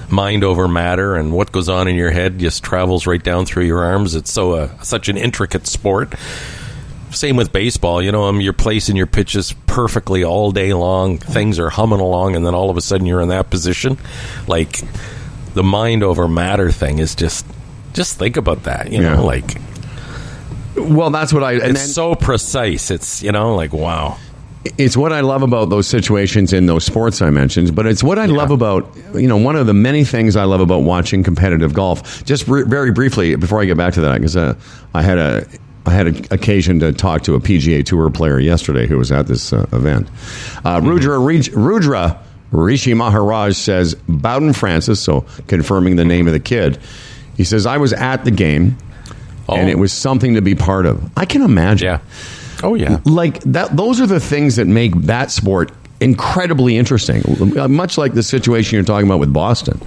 mind over matter, and what goes on in your head just travels right down through your arms. It's such an intricate sport. Same with baseball, you're placing your pitches perfectly all day long. Things are humming along, and then all of a sudden you're in that position. Like, the mind over matter thing is just think about that, like. Well, that's what it's so precise. It's, like, wow. It's what I love about those situations in those sports I mentioned, but it's what I love about, one of the many things I love about watching competitive golf. Just very briefly, before I get back to that, because I had an occasion to talk to a PGA Tour player yesterday who was at this event. Rudra Rishi Maharaj says, Bowden Francis, so confirming the name of the kid, he says, I was at the game, and it was something to be part of. I can imagine. Yeah. Oh, yeah. Like, those are the things that make that sport incredibly interesting, much like the situation you're talking about with Boston.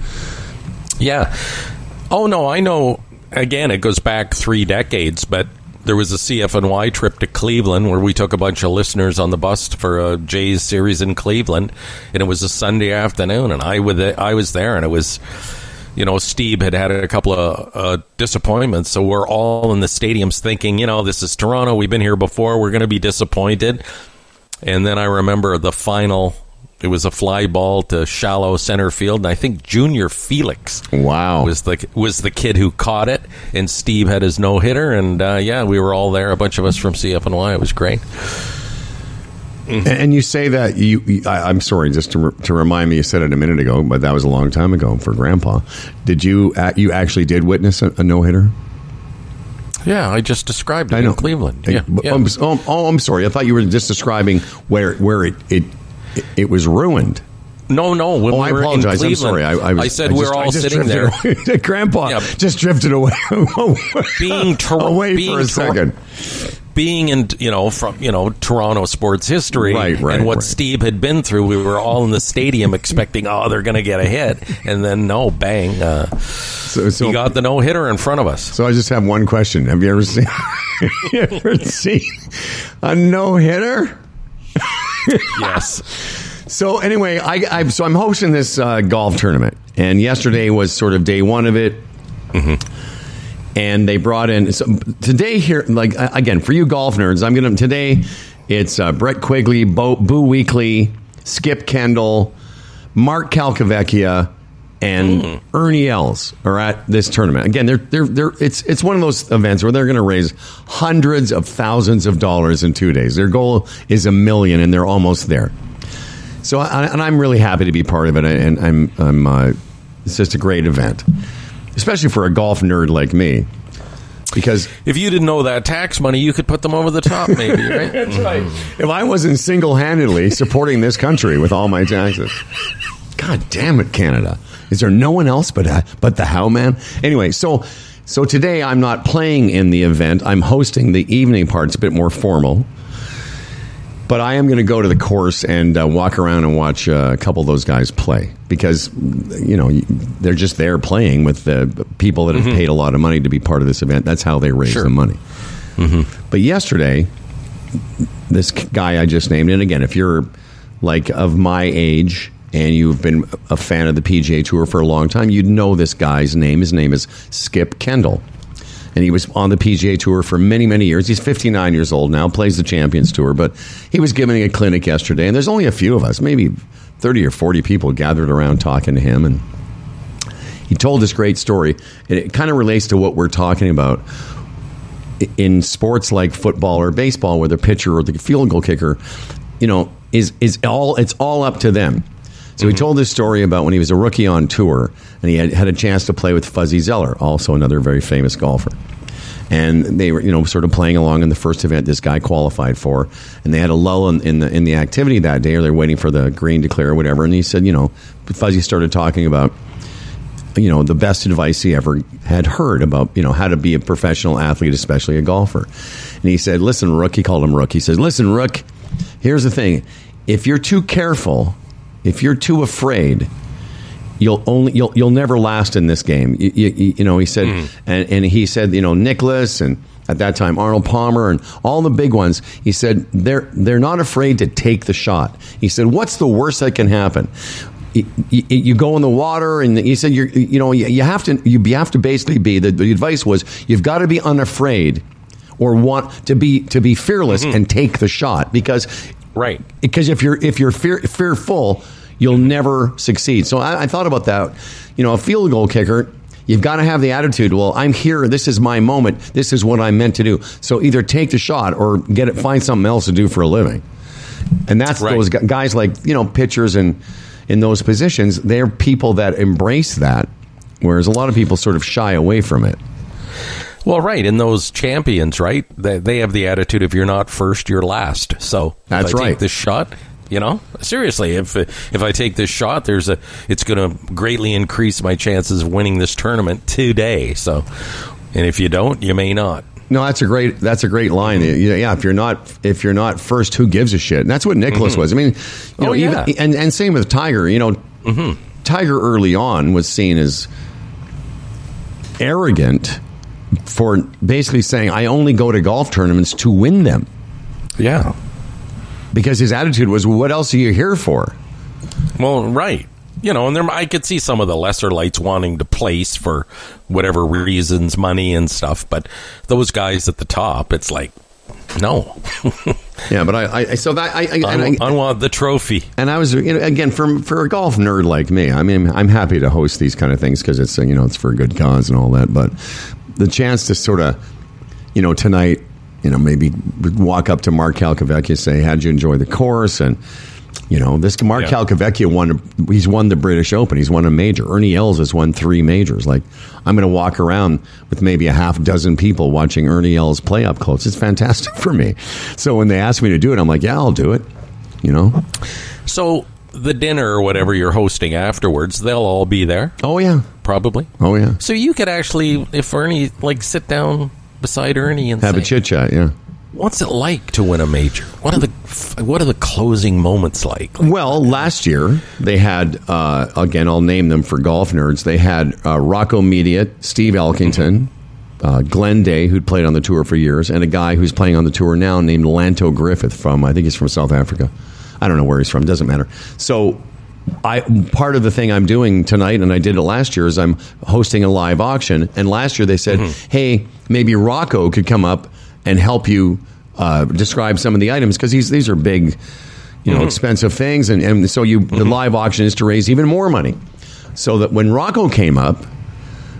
Yeah. Oh, no, I know. Again, it goes back 3 decades, but there was a CFNY trip to Cleveland where we took a bunch of listeners on the bus for a Jays series in Cleveland, and it was a Sunday afternoon, and I was there, and it was, Steve had a couple of disappointments, so we're all in the stadiums thinking, this is Toronto, we've been here before, we're going to be disappointed. And then I remember the final, it was a fly ball to shallow center field, and I think Junior Felix was the kid who caught it, and Steve had his no-hitter, and we were all there, a bunch of us from CFNY. It was great. And you say that I'm sorry, just to remind me, you said it a minute ago, but that was a long time ago for Grandpa. Did you actually did witness a no-hitter? Yeah, I just described it in Cleveland. Yeah. I'm sorry. I thought you were just describing where it was ruined. No. When I apologize. I'm sorry. I said we're all sitting there. Grandpa just drifted away. being away for a second. being in, from, Toronto sports history and what Steve had been through, we were all in the stadium expecting, they're going to get a hit. And then, no, bang. So he got the no-hitter in front of us. So I just have one question. Have you ever seen, a no-hitter? Yes. So anyway, I'm hosting this golf tournament. And yesterday was sort of day one of it. Mm-hmm. And they brought in today here, like again for you golf nerds. Today. It's Brett Quigley, Boo Weekley, Skip Kendall, Mark Calcavecchia, and Ernie Els are at this tournament. Again, it's one of those events where they're going to raise hundreds of thousands of dollars in 2 days. Their goal is $1 million, and they're almost there. So, and I'm really happy to be part of it. And I'm it's just a great event. Especially for a golf nerd like me. Because if you didn't know that tax money, you could put them over the top, maybe, right? That's right. If I wasn't single-handedly supporting this country with all my taxes. God damn it, Canada. Is there no one else but the how man? Anyway, so today I'm not playing in the event. I'm hosting the evening part. It's a bit more formal. But I am going to go to the course and walk around and watch a couple of those guys play because, they're just there playing with the people that have paid a lot of money to be part of this event. That's how they raise the money. Mm-hmm. But yesterday, this guy I just named, and again, if you're like of my age and you've been a fan of the PGA Tour for a long time, you'd know this guy's name. His name is Skip Kendall. And he was on the PGA Tour for many, many years. He's 59 years old now, plays the Champions Tour. But he was giving a clinic yesterday, and there's only a few of us, maybe 30 or 40 people gathered around talking to him. And he told this great story, and it kind of relates to what we're talking about in sports like football or baseball, where the pitcher or the field goal kicker, it's all up to them. So he told this story about when he was a rookie on tour, and he had a chance to play with Fuzzy Zoeller, also another very famous golfer. And they were, sort of playing along in the first event this guy qualified for, and they had a lull in the activity that day, or they're waiting for the green to clear or whatever. And he said, Fuzzy started talking about, the best advice he ever had heard about, how to be a professional athlete, especially a golfer. And he said, "Listen, Rook," he called him Rook. He says, "Listen, Rook, here's the thing: if you're too careful, if you're too afraid, you'll never last in this game." He said, and he said, Nicklaus and at that time Arnold Palmer and all the big ones. He said they're not afraid to take the shot. He said, "What's the worst that can happen? You go in the water," and he said, you have to basically be. The advice was you've got to be unafraid or want to be fearless and take the shot because." Right. Because if you're fearful, you'll never succeed. So I thought about that. A field goal kicker, you've got to have the attitude, well, I'm here. This is my moment. This is what I'm meant to do. So either take the shot or find something else to do for a living. And that's those guys like, pitchers and in those positions, they're people that embrace that, whereas a lot of people sort of shy away from it. Well, right. And those champions, right? They have the attitude, if you're not first, you're last. So that's if I right. take this shot, seriously, if I take this shot, it's going to greatly increase my chances of winning this tournament today. So, and if you don't, you may not. No, that's a great line. Yeah, if you're not first, who gives a shit? And that's what Nicklaus was. I mean, and same with Tiger. Tiger early on was seen as arrogant for basically saying, I only go to golf tournaments to win them. Yeah. Because his attitude was, well, what else are you here for? Well, right. And I could see some of the lesser lights wanting to place for whatever reasons, money and stuff. But those guys at the top, it's like, no. Yeah, but I want the trophy. And I was, again, for a golf nerd like me, I mean, I'm happy to host these kind of things because it's, it's for a good cause and all that. But the chance to sort of, tonight, maybe walk up to Mark Calcavecchia, say, how'd you enjoy the course? And, this Mark Calcavecchia he's won the British Open. He's won a major. Ernie Els has won 3 majors. Like, I'm going to walk around with maybe a half dozen people watching Ernie Els play up close. It's fantastic for me. So when they ask me to do it, I'm like, yeah, I'll do it, So the dinner or whatever you're hosting afterwards, they'll all be there? Oh, yeah. Probably? Oh, yeah. So you could actually, if Ernie, sit down beside Ernie and have a chit-chat, yeah. What's it like to win a major? What are the closing moments like? Well, last year they had, again, I'll name them for golf nerds. They had Rocco Mediate, Steve Elkington, Glenn Day, who'd played on the tour for years, and a guy who's playing on the tour now named Lanto Griffith I think he's from South Africa. I don't know where he's from. Doesn't matter. So part of the thing I'm doing tonight, and I did it last year, is I'm hosting a live auction. And last year they said, hey, maybe Rocco could come up and help you describe some of the items, because these are big, expensive things, and so the live auction is to raise even more money. So that when Rocco came up,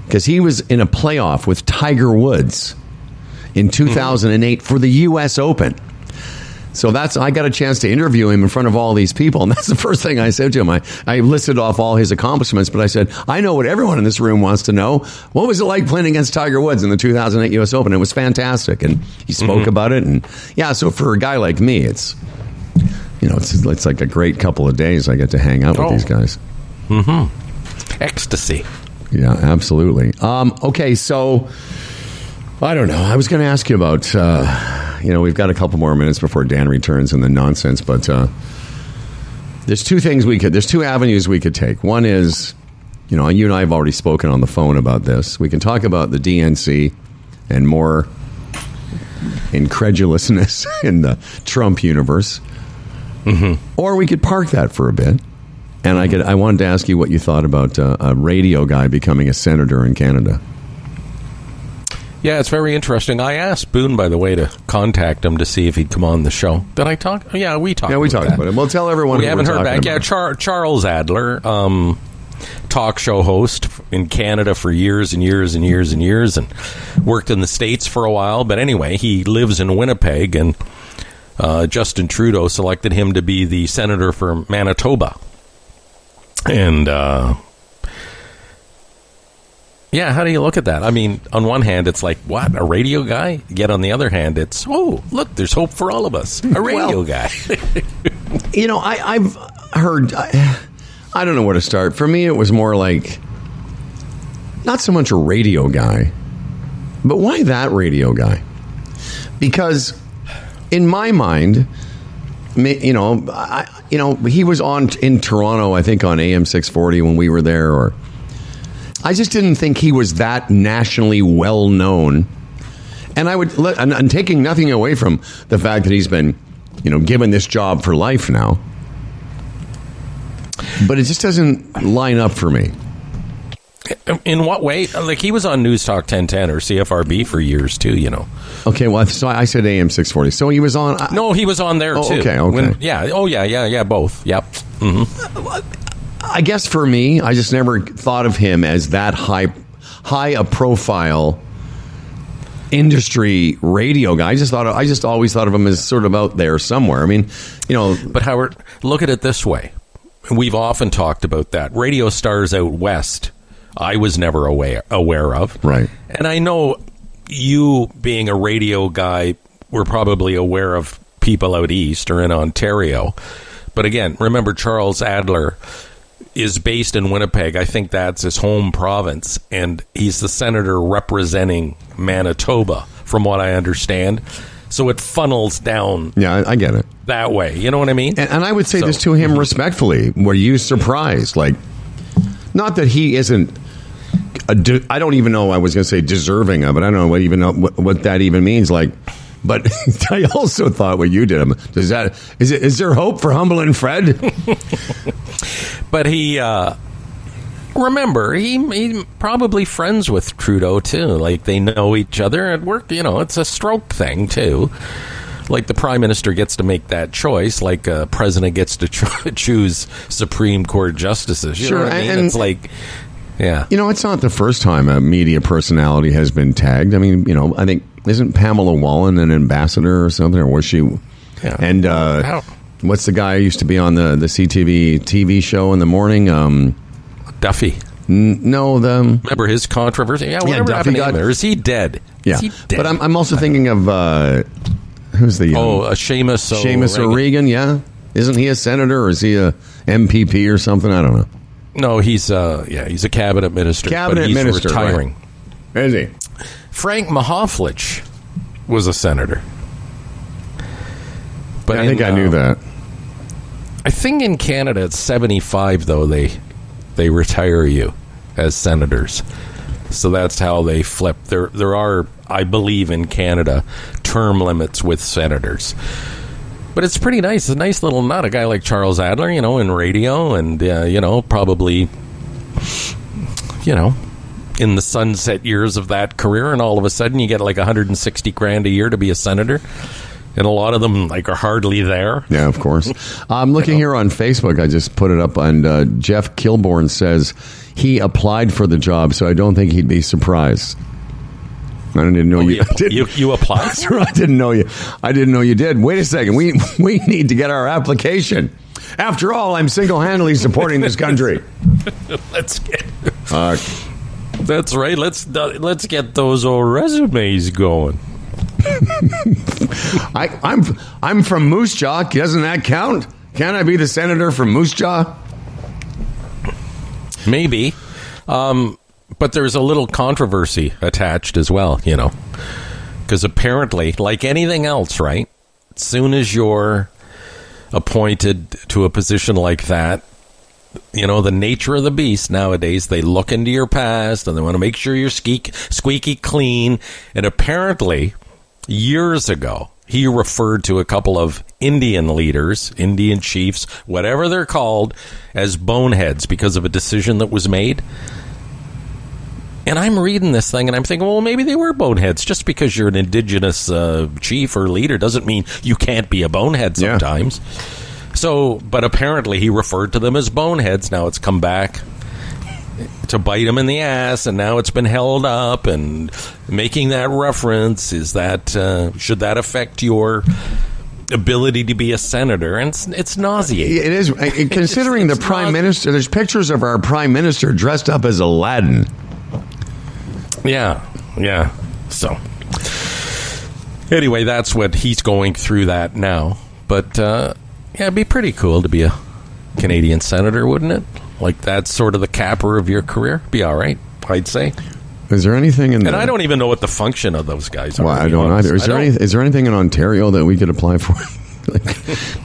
because he was in a playoff with Tiger Woods in 2008 for the U.S. Open. So I got a chance to interview him in front of all these people, and that's the first thing I said to him. I listed off all his accomplishments, but I said, I know what everyone in this room wants to know. What was it like playing against Tiger Woods in the 2008 U.S. Open? It was fantastic, and he spoke about it. And yeah, so for a guy like me, it's like a great couple of days I get to hang out with these guys. Ecstasy. Yeah, absolutely. Okay, so I don't know. I was going to ask you about, we've got a couple more minutes before Dan returns and the nonsense, but there's two avenues we could take. One is, you and I have already spoken on the phone about this. We can talk about the DNC and more incredulousness in the Trump universe. Or we could park that for a bit. And I wanted to ask you what you thought about a radio guy becoming a senator in Canada. Yeah, it's very interesting. I asked Boone, by the way, to contact him to see if he'd come on the show. Did I talk? Yeah, we talked. Yeah, we talked about it. Well, tell everyone we haven't heard back. Yeah, Charles Adler, talk show host in Canada for years and years and years and years, and worked in the States for a while. But anyway, he lives in Winnipeg, and Justin Trudeau selected him to be the senator for Manitoba. And yeah, how do you look at that? I memean, on one hand, it's like, what, a radio guy? Yet on the other hand, it's, oh, look, there's hope for all of us. A radio guy. I've heard, I don't know where to start. For me, it was more like, not so much a radio guy, but why that radio guy? Because in my mind, he was on in Toronto, I think on AM 640 when we were there, or I just didn't think he was that nationally well known. And I'm taking nothing away from the fact that he's been, given this job for life now. But it just doesn't line up for me. In what way? Like, he was on News Talk 1010 or CFRB for years too, Okay, well, so I said AM 640. So he was on. No, he was on there too. Okay. Yeah. Both. Yep. I guess for me, I just never thought of him as that high a profile industry radio guy. I just always thought of him as sort of out there somewhere. I mean, But Howard, look at it this way. We've often talked about that. Radio stars out west, I was never aware of. Right. And I know you, being a radio guy, were probably aware of people out east or in Ontario. But again, remember, Charles Adler is based in Winnipeg. I think that's his home province. And he's the senator representing Manitoba, from what I understand. So it funnels down. Yeah, I get it. That way. You know what I mean? And I would say this to him respectfully. Were you surprised? Like, not that he isn't, I don't even know, I was going to say deserving of it. I don't know what that even means. Like, but I also thought what you did. Is there hope for Humble and Fred? But he, remember, he probably friends with Trudeau too. Like, they know each other at work. It's a stroke thing too. Like, the Prime Minister gets to make that choice, like a president gets to choose Supreme Court justices. You know what I mean? It's like, yeah. It's not the first time a media personality has been tagged. I mean, I think, isn't Pamela Wallen an ambassador or something, or was she? Yeah. And what's the guy who used to be on the CTV TV show in the morning? Duffy. No, remember his controversy? Yeah, whatever Duffy happened to him? Or is he dead? Yeah, is he dead? But I'm also thinking of who's the Seamus O'Regan? Yeah, isn't he a senator or is he a MPP or something? I don't know. No, he's a cabinet minister. Cabinet minister, retiring. Right. Is he? Frank Mahoflich was a senator. But I think I knew that. I think in Canada at 75, though, they retire you as senators. So that's how they flip. There are, I believe, in Canada, term limits with senators. But it's pretty nice. It's a nice little nut. A guy like Charles Adler, in radio and, probably, in the sunset years of that career, and all of a sudden you get like $160,000 a year to be a senator. And a lot of them are hardly there. Yeah, of course. I'm looking here on Facebook. I just put it up, and Jeff Kilborn says he applied for the job, so I don't think he'd be surprised. I didn't know you did. You applied? I didn't know you. I didn't know you did. Wait a second. We need to get our application. After all, I'm single-handedly supporting this country. Let's get. That's right. Let's get those old resumes going. I'm from Moose Jaw. Doesn't that count? Can I be the senator from Moose Jaw? Maybe. But there's a little controversy attached as well, because apparently, like anything else, right? As soon as you're appointed to a position like that, the nature of the beast nowadays, they look into your past and they want to make sure you're squeaky clean. And apparently, years ago, he referred to a couple of Indian leaders, Indian chiefs, whatever they're called, as boneheads because of a decision that was made. And I'm reading this thing and I'm thinking, well, maybe they were boneheads. Just because you're an indigenous chief or leader doesn't mean you can't be a bonehead sometimes. Yeah. So, but apparently he referred to them as boneheads. Now it's come back to bite him in the ass, and now it's been held up. And making that reference, is that should that affect your ability to be a senator? And it's nauseating. It is, considering the prime minister. There's pictures of our prime minister dressed up as Aladdin. Yeah. So anyway, that's what he's going through that now. But it'd be pretty cool to be a Canadian senator, wouldn't it? Like, that's sort of the capper of your career. Be all right, I'd say. Is there anything in? And I don't even know what the function of those guys are. Well, I don't either. Is there anything in Ontario that we could apply for?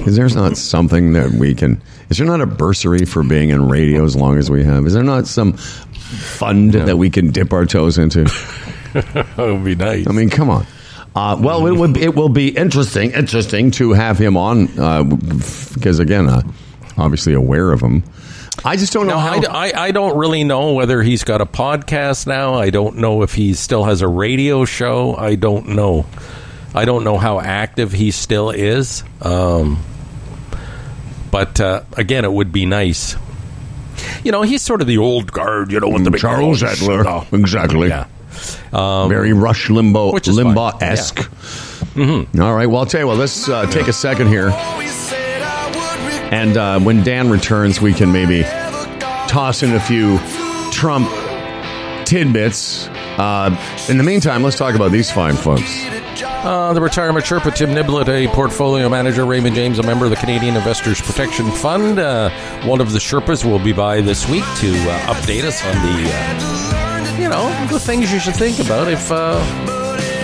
Is there not something that we can? Is there not a bursary for being in radio as long as we have? Is there not some fund that we can dip our toes into? That would be nice. I mean, come on. Well, it will be interesting to have him on because, again, obviously aware of him. I just don't know how. I don't really know whether he's got a podcast now. I don't know if he still has a radio show. I don't know how active he still is. But again, it would be nice. He's sort of the old guard, with the big Charles Adler. Exactly. Yeah. Very Rush Limbaugh-esque. Yeah. Mm-hmm. All right. Well, I'll tell you what. Let's take a second here. And when Dan returns, we can maybe toss in a few Trump tidbits. In the meantime, let's talk about these fine folks. The retirement Sherpa, Tim Niblett, a portfolio manager, Raymond James, a member of the Canadian Investors Protection Fund. One of the Sherpas will be by this week to update us on the things you should think about if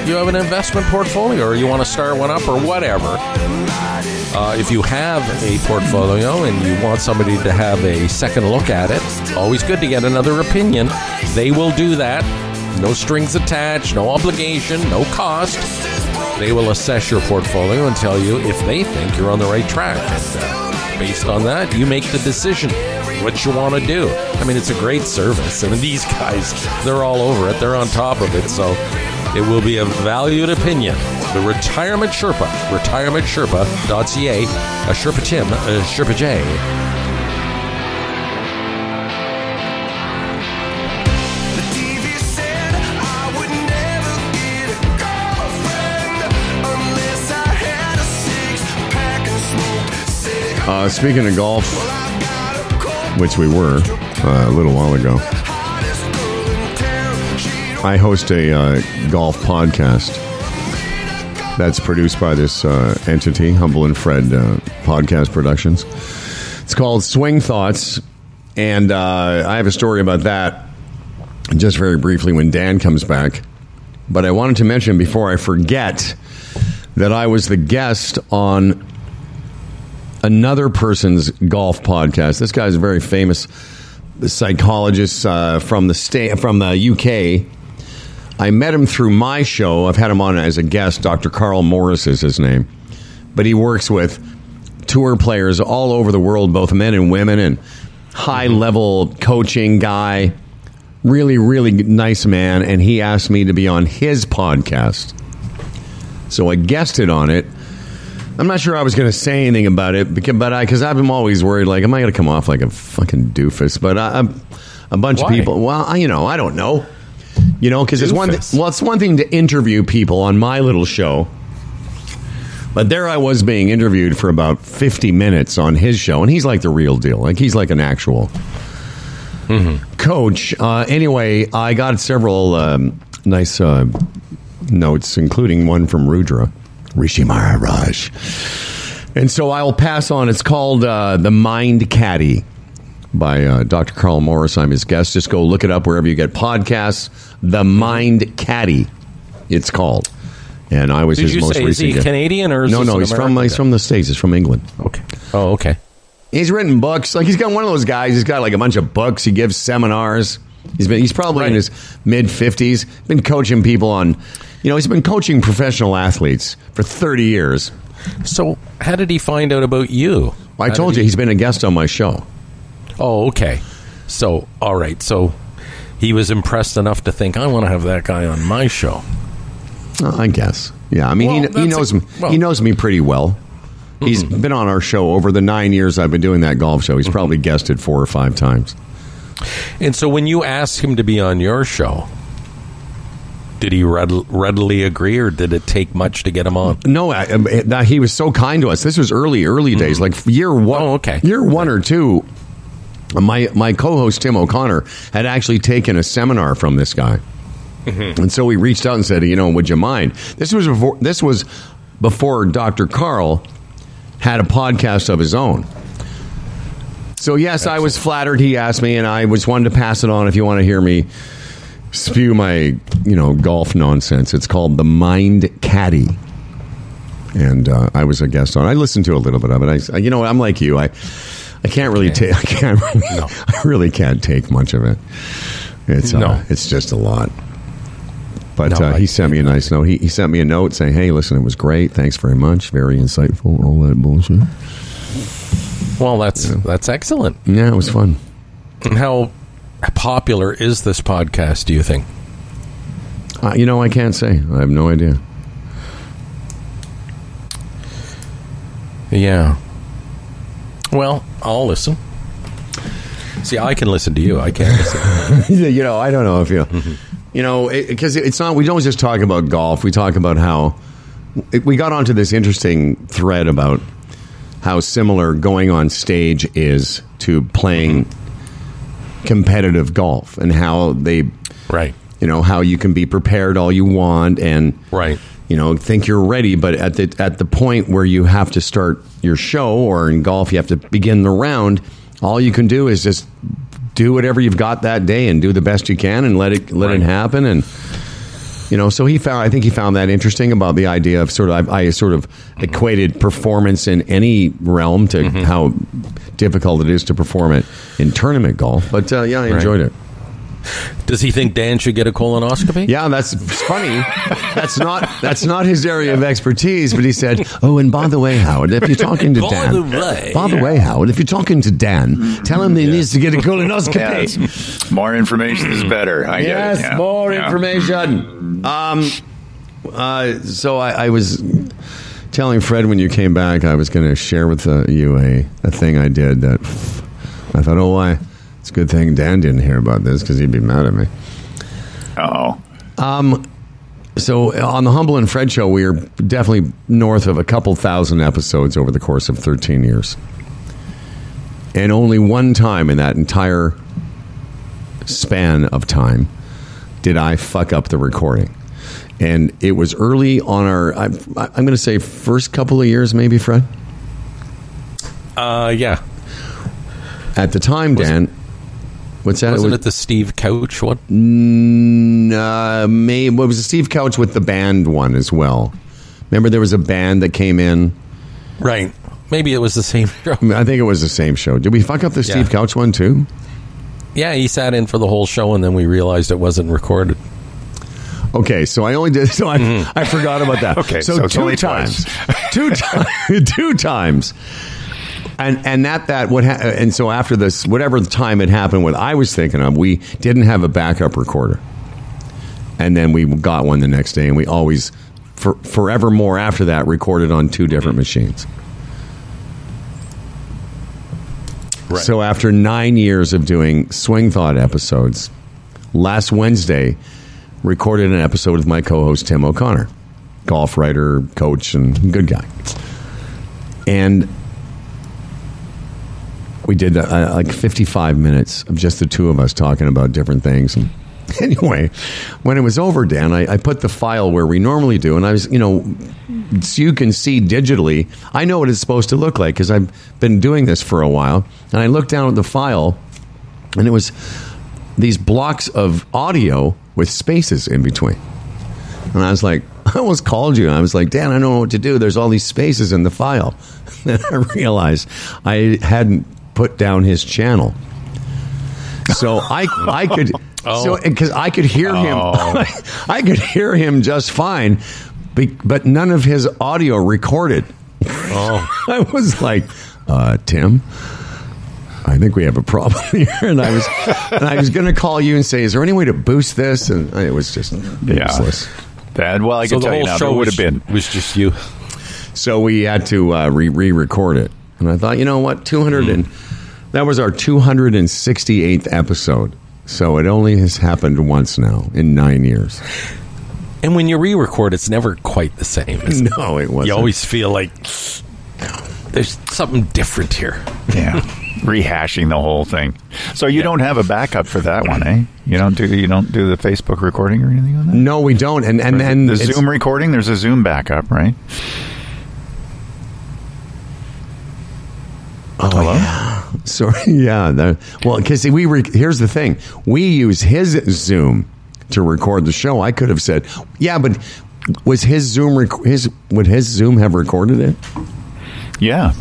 you have an investment portfolio or you want to start one up or whatever. If you have a portfolio and you want somebody to have a second look at it, always good to get another opinion. They will do that. No strings attached, no obligation, no cost. They will assess your portfolio and tell you if they think you're on the right track. And based on that, you make the decision what you want to do. I mean, it's a great service. And these guys, they're all over it. They're on top of it. So it will be a valued opinion. The Retirement Sherpa, retirementsherpa.ca, a Sherpa Tim, a Sherpa J. Speaking of golf, which we were a little while ago, I host a golf podcast that's produced by this entity, Humble and Fred Podcast Productions. It's called Swing Thoughts, and I have a story about that just very briefly when Dan comes back. But I wanted to mention before I forget that I was the guest on another person's golf podcast. This guy's a very famous psychologist from the UK. I met him through my show. I've had him on as a guest. Dr. Carl Morris is his name. But he works with tour players all over the world, both men and women, and high-level coaching guy. Really, really nice man. And he asked me to be on his podcast. So I guested on it. I'm not sure I was going to say anything about it, because I'm always worried, like, am I going to come off like a fucking doofus? But a bunch of people, well, I don't know. Because it's one thing to interview people on my little show. But there I was being interviewed for about 50 minutes on his show, and he's like the real deal. Like, he's like an actual coach. Anyway, I got several nice notes, including one from Rishi Maharaj. And so I'll pass on. It's called The Mind Caddy by Dr. Carl Morris. I'm his guest. Just go look it up wherever you get podcasts. The Mind Caddy, it's called. And I was his most recent guest. Is he Canadian or is No, he's from the States. He's from England. Okay. Oh, okay. He's written books. Like, he's got one of those guys. He's got like a bunch of books. He gives seminars. He's probably in his mid-50s. Been coaching people on, he's been coaching professional athletes for 30 years. So how did he find out about you? I told you, he's been a guest on my show. Oh, okay. So, all right. So he was impressed enough to think, I want to have that guy on my show. I guess. Yeah. I mean, he knows me. He knows me pretty well. He's been on our show over the 9 years I've been doing that golf show. He's probably guested 4 or 5 times. And so when you asked him to be on your show, did he readily agree, or did it take much to get him on? No, he was so kind to us. This was early days, like year one. Oh, okay. Year 1 or 2. My co-host Tim O'Connor had actually taken a seminar from this guy, and so we reached out and said, would you mind? This was before Dr. Carl had a podcast of his own. So yes, I was flattered. He asked me, and I wanted to pass it on. If you want to hear me spew my golf nonsense, it's called The Mind Caddy, and I was a guest on. I listened to a little bit of it. I'm like you. I can't really take. I really can't take much of it. It's just a lot. But he sent me a nice note. He sent me a note saying, "Hey, listen, it was great. Thanks very much. Very insightful. All that bullshit." Well, that's excellent. Yeah, it was fun. And how popular is this podcast, do you think? I can't say. I have no idea. Yeah. Well, I'll listen. See, I can listen to you. I can't listen. I don't know if because it's not. We don't just talk about golf. We talk about how we got onto this interesting thread about how similar going on stage is to playing competitive golf, and how how you can be prepared all you want and think you're ready, but at the point where you have to start your show, or in golf you have to begin the round, all you can do is just do whatever you've got that day and do the best you can and let it happen. And so I think he found that interesting about the idea of I equated performance in any realm to how difficult it is to perform it in tournament golf. But I enjoyed it. Does he think Dan should get a colonoscopy? Yeah, that's funny. That's not his area of expertise. But he said, "Oh, and by the way, Howard, if you're talking to Dan, Howard, if you're talking to Dan, tell him that he needs to get a colonoscopy." Yes. More information is better. More information. So I was telling Fred when you came back, I was going to share with you a thing I did that I thought, oh, why? It's a good thing Dan didn't hear about this because he'd be mad at me. Oh. So on the Humble and Fred show, we are definitely north of a couple thousand episodes over the course of 13 years. And only one time in that entire span of time did I fuck up the recording. And it was early on our, I'm going to say first couple of years, maybe, Fred? Yeah. At the time, Dan... What's that? Wasn't it the Steve Couch one? Maybe it was the Steve Couch with the band one as well. Remember, there was a band that came in, right? Maybe it was the same show. I think it was the same show. Did we fuck up the Steve Couch one too? Yeah, he sat in for the whole show, and then we realized it wasn't recorded. Okay, so I only did. So I forgot about that. Okay, so it's two only times, twice. two times, and and so after this, whatever the time it happened, what I was thinking of, we didn't have a backup recorder, and then we got one the next day, and we always, forevermore after that, recorded on two different machines. Right. So after 9 years of doing Swing Thought episodes, last Wednesday, recorded an episode with my co-host Tim O'Connor, golf writer, coach, and good guy. And we did like 55 minutes of just the two of us talking about different things. And anyway, when it was over, Dan, I put the file where we normally do, and I was, so you can see digitally. I know what it's supposed to look like because I've been doing this for a while. And I looked down at the file, and it was these blocks of audio with spaces in between. And I was like, I almost called you. I was like, Dan, I don't know what to do. There's all these spaces in the file. Then I realized I hadn't put down his channel. So I could, because I could hear him. I could hear him just fine, but none of his audio recorded. I was like, Tim, I think we have a problem here. And I was going to call you and say, is there any way to boost this? And it was just useless. Well, I can tell you now, there would have been. Was just you. So we had to re-record it. And I thought, you know what, that was our 268th episode. So it only has happened once now in 9 years. And when you re-record, it's never quite the same. No, it wasn't. You always feel like there's something different here. Yeah. Rehashing the whole thing. So you don't have a backup for that one, eh? You don't do the Facebook recording or anything on that? No, we don't. And then the Zoom recording, there's a Zoom backup, right? Oh, hello? Yeah. Sorry. Yeah. Well, because here's the thing. We use his Zoom to record the show. I could have said, yeah, but was his Zoom would his Zoom have recorded it? Yeah.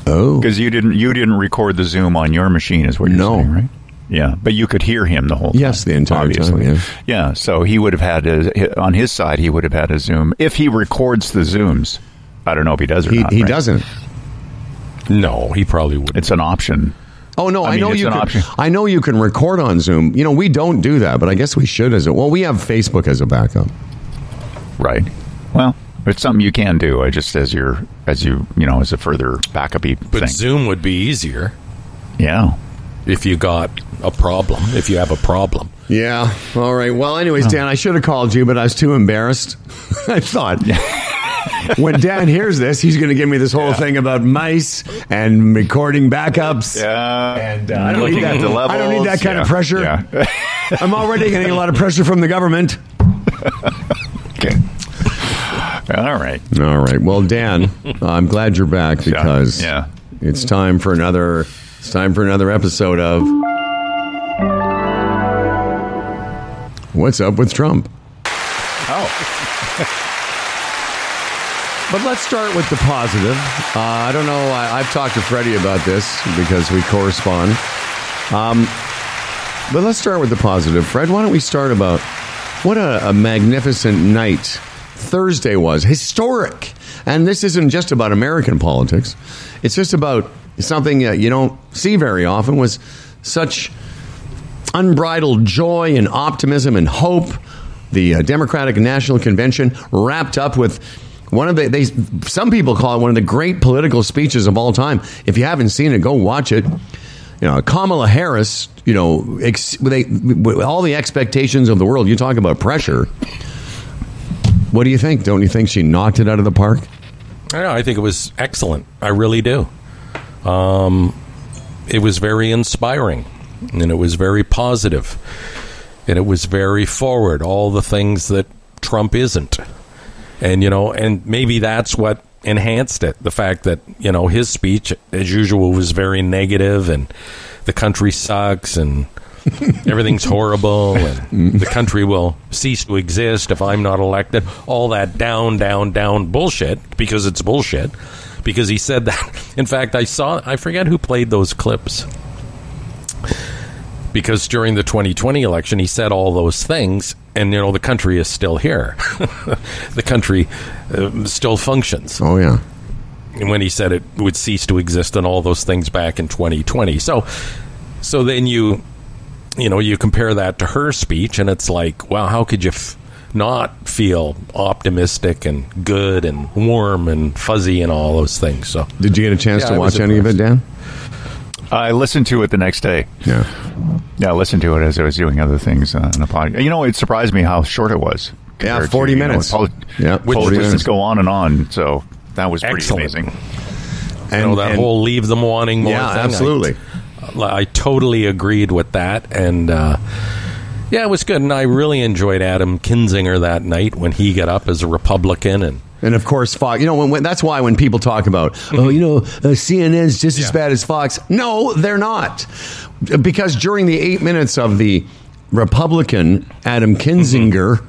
Oh, because you didn't record the Zoom on your machine, is what you're saying, right? Yeah, but you could hear him the whole time. Yes, the entire time. Yeah, so he would have had on his side. He would have had a Zoom if he records the Zooms. I don't know if he does or not. He doesn't. No, he probably wouldn't. It's an option. Oh no, I know you can. I know you can record on Zoom. We don't do that, but I guess we should we have Facebook as a backup. Right. Well, it's something you can do. Just as a further backup-y thing. But Zoom would be easier. Yeah. If you got a problem, if you have a problem. Yeah. All right. Well, anyways, Dan, I should have called you, but I was too embarrassed. I thought when Dan hears this, he's going to give me this whole thing about mice and recording backups. Yeah. And I don't need that. I don't need that kind of pressure. Yeah. I'm already getting a lot of pressure from the government. Okay. All right. Well, Dan, I'm glad you're back because it's time for another episode of What's Up with Trump. But let's start with the positive. I don't know. I've talked to Freddie about this because we correspond. But let's start with the positive. Fred, why don't we start about what a magnificent night Thursday was. Historic. And this isn't just about American politics. It's just about something you don't see very often, was such unbridled joy and optimism and hope. The Democratic National Convention wrapped up with one of some people call it one of the great political speeches of all time. If you haven't seen it, go watch it. Kamala Harris, with all the expectations of the world, you talk about pressure. What do you think? Don't you think she knocked it out of the park? I think it was excellent. I really do. It was very inspiring, and it was very positive, and it was very forward, all the things that Trump isn't. And maybe that's what enhanced it, the fact that, his speech, as usual, was very negative, and the country sucks, and everything's horrible, and the country will cease to exist if I'm not elected. All that down bullshit, because it's bullshit, because he said that. In fact, I forget who played those clips. Because during the 2020 election, he said all those things, and, the country is still here. The country still functions. Oh, yeah. And when he said it would cease to exist and all those things back in 2020. So then you compare that to her speech, and it's like, wow, how could you not feel optimistic and good and warm and fuzzy and all those things? So, did you get a chance to watch any of it, Dan? I listened to it the next day. Yeah, I listened to it as I was doing other things on a podcast. It surprised me how short it was. Yeah, 40 minutes. Politicians go on and on, so that was pretty amazing. And that whole leave them wanting more thing. Absolutely. I totally agreed with that, and it was good. And I really enjoyed Adam Kinzinger that night when he got up as a Republican, and of course, Fox. That's why when people talk about, CNN's just as bad as Fox. No, they're not, because during the 8 minutes of the Republican Adam Kinzinger,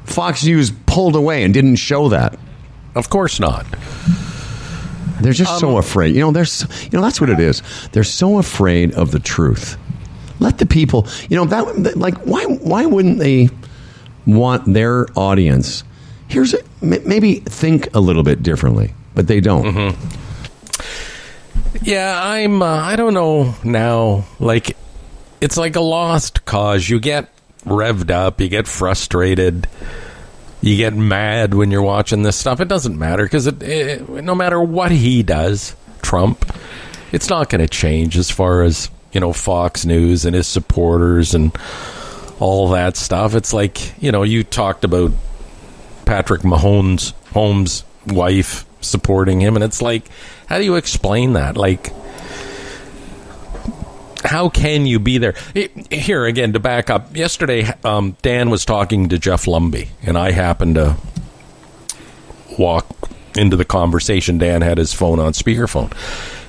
Fox News pulled away and didn't show that. Of course not. They're just so afraid. That's what it is. They're so afraid of the truth. Let the people, why wouldn't they want their audience? Maybe think a little bit differently, but they don't. Mm-hmm. Yeah, I don't know now. Like, it's like a lost cause. You get revved up, you get frustrated, you get mad when you're watching this stuff. It doesn't matter, because no matter what he does, Trump, it's not going to change as far as, Fox News and his supporters and all that stuff. It's like, you talked about Patrick Mahomes' wife supporting him, and it's like, how do you explain that? Like, how can you be there? Here, again, to back up, yesterday, Dan was talking to Jeff Lumby, and I happened to walk into the conversation. Dan had his phone on speakerphone.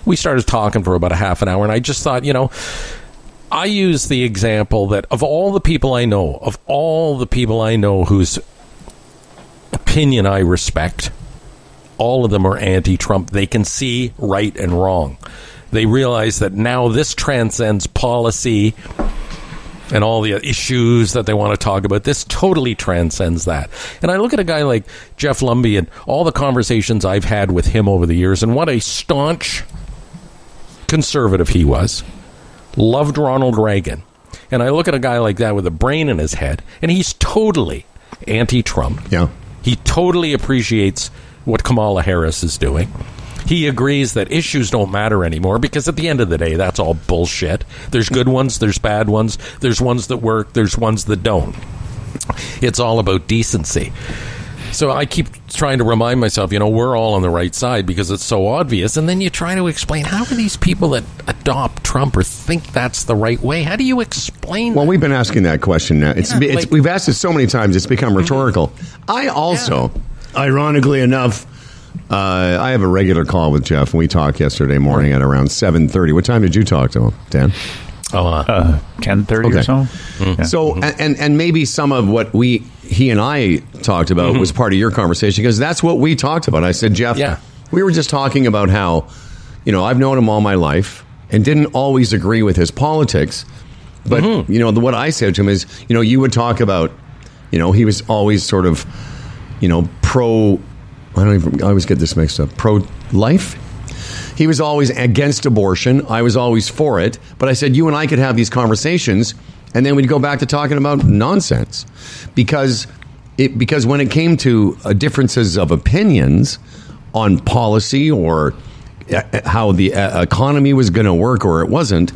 We started talking for about a half an hour, and I just thought, I use the example that of all the people I know whose opinion I respect, all of them are anti-Trump. They can see right and wrong. They realize that now this transcends policy and all the issues that they want to talk about. This totally transcends that. And I look at a guy like Jeff Lumby and all the conversations I've had with him over the years, and what a staunch conservative he was. Loved Ronald Reagan. And I look at a guy like that with a brain in his head, and he's totally anti-Trump. Yeah. He totally appreciates what Kamala Harris is doing. He agrees that issues don't matter anymore, because at the end of the day, that's all bullshit. There's good ones, there's bad ones, there's ones that work, there's ones that don't. It's all about decency. So I keep trying to remind myself, we're all on the right side because it's so obvious. And then you try to explain, how are these people that adopt Trump or think that's the right way? How do you explain Well, we've been asking that question now. We've asked it so many times, it's become rhetorical. I also, ironically enough, I have a regular call with Jeff, and we talked yesterday morning at around 7:30. What time did you talk to him, Dan? 10:30 or so. Mm-hmm. Yeah. So, and maybe some of what he and I talked about was part of your conversation, because that's what we talked about. I said, Jeff, we were just talking about how, I've known him all my life and didn't always agree with his politics. But, what I said to him is, you would talk about, he was always sort of, pro, I always get this mixed up, pro-life. He was always against abortion. I was always for it. But I said, you and I could have these conversations, and then we'd go back to talking about nonsense. Because when it came to differences of opinions on policy or how the economy was going to work or it wasn't,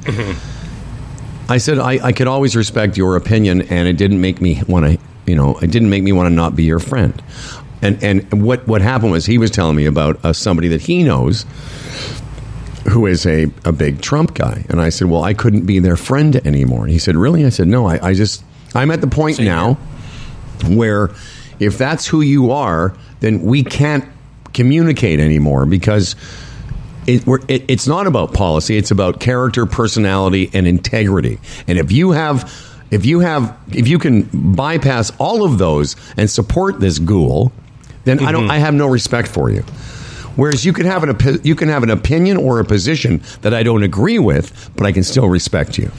I said, I could always respect your opinion, and it didn't make me want to, it didn't make me want to not be your friend. And what happened was, he was telling me about somebody that he knows who is a big Trump guy. And I said, well, I couldn't be their friend anymore. And he said, really? I said, no, I'm at the point now where if that's who you are, then we can't communicate anymore, because it's not about policy. It's about character, personality, and integrity. And if you can bypass all of those and support this ghoul, then I have no respect for you. Whereas you can have an opinion or a position that I don't agree with, but I can still respect you.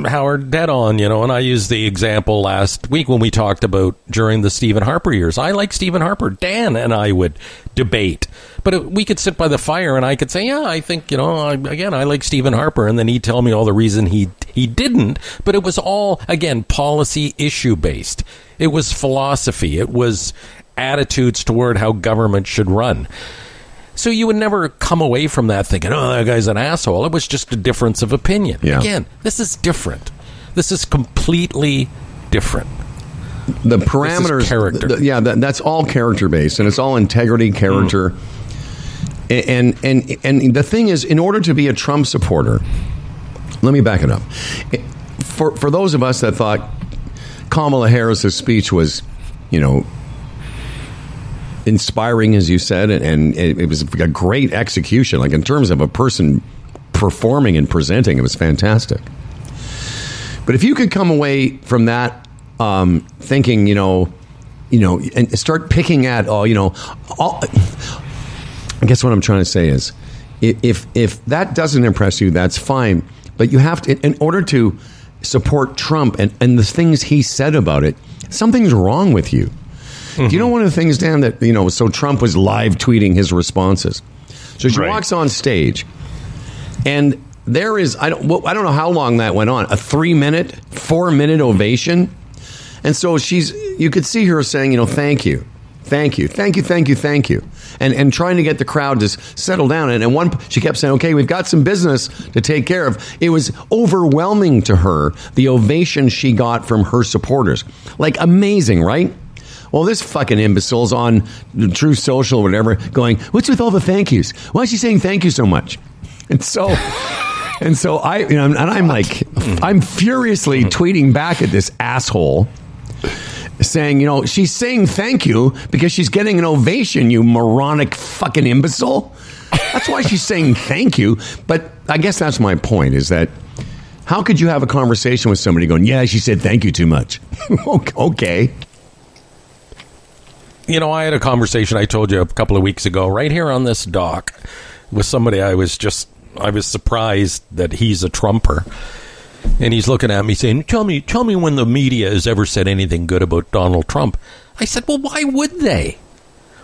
Howard, dead on, and I used the example last week when we talked about during the Stephen Harper years. I like Stephen Harper. Dan and I would debate, but we could sit by the fire and I could say, yeah, I think, I like Stephen Harper, and then he'd tell me all the reason he didn't, but it was all, again, policy issue based. It was philosophy. It was attitudes toward how government should run. So you would never come away from that thinking, oh, that guy's an asshole. It was just a difference of opinion. Yeah. Again, this is different. This is completely different. The parameters, character. That's all character based, and it's all integrity, character. And the thing is, in order to be a Trump supporter, let me back it up. For those of us that thought Kamala Harris's speech was, inspiring, as you said, and it was a great execution. Like, in terms of a person performing and presenting, it was fantastic. But if you could come away from that thinking, and start picking at, I guess what I'm trying to say is, if that doesn't impress you, that's fine. But you have to, in order to support Trump and the things he said about it, something's wrong with you. Mm-hmm. Do you know one of the things, Dan, that, so Trump was live tweeting his responses. So she walks on stage, and there is, I don't know how long that went on, a 4-minute ovation. And so you could see her saying, thank you. Thank you. Thank you. Thank you. Thank you. And trying to get the crowd to settle down. And she kept saying, okay, we've got some business to take care of. It was overwhelming to her, the ovation she got from her supporters. Like, amazing, right? Well, this fucking imbecile's on True Social or whatever going, what's with all the thank yous? Why is she saying thank you so much? And so I'm like, I'm furiously tweeting back at this asshole saying, she's saying thank you because she's getting an ovation, you moronic fucking imbecile. That's why she's saying thank you. But I guess that's my point, is that how could you have a conversation with somebody going, yeah, she said thank you too much? Okay. I had a conversation, I told you a couple of weeks ago, right here on this dock with somebody. I was surprised that he's a Trumper. And he's looking at me saying, tell me when the media has ever said anything good about Donald Trump. I said, well, why would they?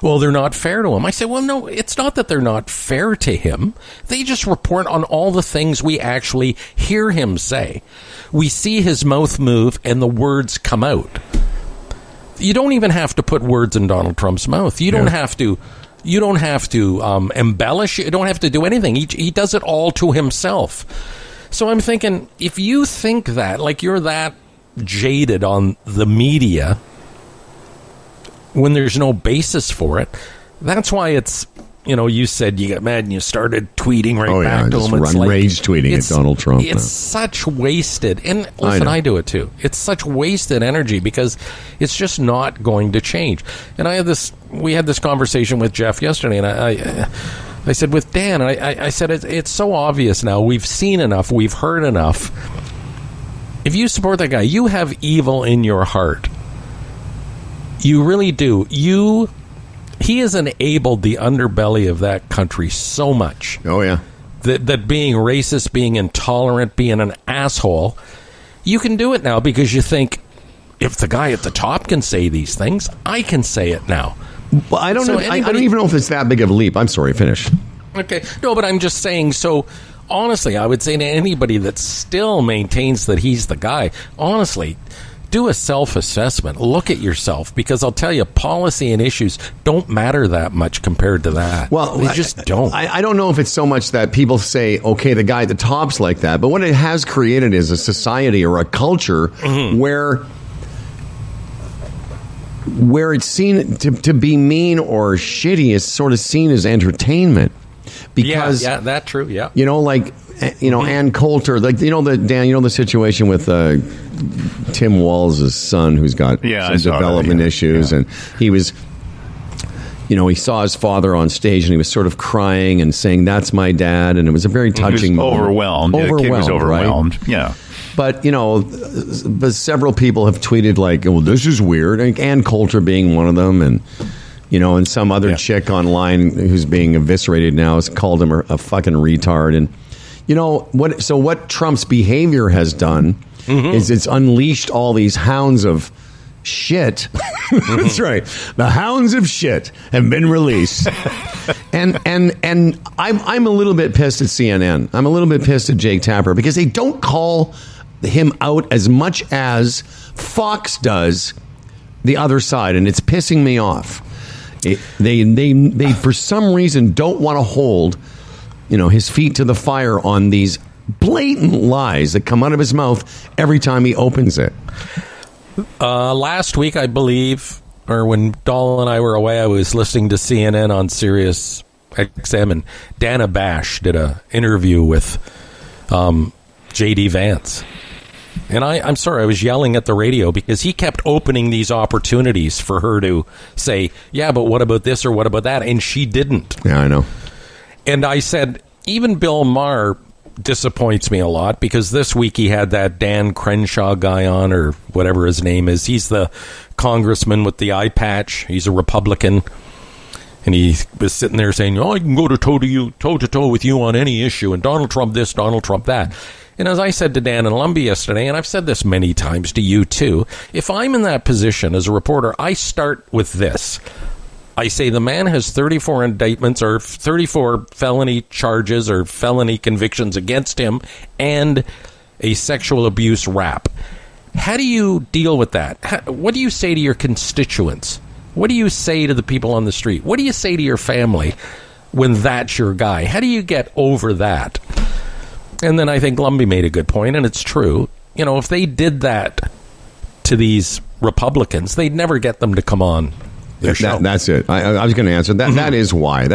Well, they're not fair to him. I said, well, no, it's not that they're not fair to him. They just report on all the things we actually hear him say. We see his mouth move and the words come out. You don't even have to put words in Donald Trump's mouth. You don't have to embellish. You don't have to do anything. He does it all to himself. So I'm thinking, if you think that, like, you're that jaded on the media when there's no basis for it, that's why it's, you said you got mad and you started tweeting back to him. It's like rage tweeting at Donald Trump. It's such wasted, and listen, I do it too. It's such wasted energy because it's just not going to change. And we had this conversation with Jeff yesterday, and I said with Dan, I said it's so obvious now. We've seen enough. We've heard enough. If you support that guy, you have evil in your heart. You really do. He has enabled the underbelly of that country so much. Oh, yeah. That being racist, being intolerant, being an asshole, you can do it now because you think, if the guy at the top can say these things, I can say it now. Well, I don't know. I don't even know if it's that big of a leap. I'm sorry, finish. Okay. No, but I'm just saying, so honestly, I would say to anybody that still maintains that he's the guy, honestly, do a self-assessment. Look at yourself, because I'll tell you, policy and issues don't matter that much compared to that. Well, they just don't. I don't know if it's so much that people say, okay, the guy at the top's like that, but what it has created is a society or a culture where it's seen to be mean or shitty is sort of seen as entertainment. Because yeah, that's true. Yeah, Ann Coulter, the situation with Tim Walz' son, who's got some development issues, and he was, he saw his father on stage and he was sort of crying and saying, "That's my dad," and it was a very touching moment. Overwhelmed. The kid was overwhelmed. Right? Yeah. But, but several people have tweeted like, well, this is weird. Ann Coulter being one of them. And You know, and some other chick online who's being eviscerated now has called him a fucking retard. And you know what? So what Trump's behavior has done is it's unleashed all these hounds of shit. That's right. The hounds of shit have been released. and I'm a little bit pissed at CNN. I'm a little bit pissed at Jake Tapper because they don't call him out as much as Fox does the other side, and it's pissing me off. They for some reason don't want to hold, you know, his feet to the fire on these blatant lies that come out of his mouth every time he opens it. Last week, I believe, or when Dahl and I were away, I was listening to CNN on Sirius XM, and Dana Bash did an interview with J.D. Vance. And I'm sorry, I was yelling at the radio because he kept opening these opportunities for her to say, yeah, but what about this or what about that? And she didn't. Yeah, I know. And I said, even Bill Maher disappoints me a lot because this week he had that Dan Crenshaw guy on, or whatever his name is. He's the congressman with the eye patch. He's a Republican. And he was sitting there saying, oh, I can go toe-to-toe with you on any issue, and Donald Trump this, Donald Trump that. And as I said to Dan and Lumbee yesterday, and I've said this many times to you too, if I'm in that position as a reporter, I start with this. I say the man has 34 indictments or 34 felony charges or felony convictions against him and a sexual abuse rap. How do you deal with that? What do you say to your constituents? What do you say to the people on the street? What do you say to your family when that's your guy? How do you get over that? And then I think Lumbee made a good point, and it's true. You know, if they did that to these Republicans, they'd never get them to come on their show. That's it. I was going to answer that. That is why.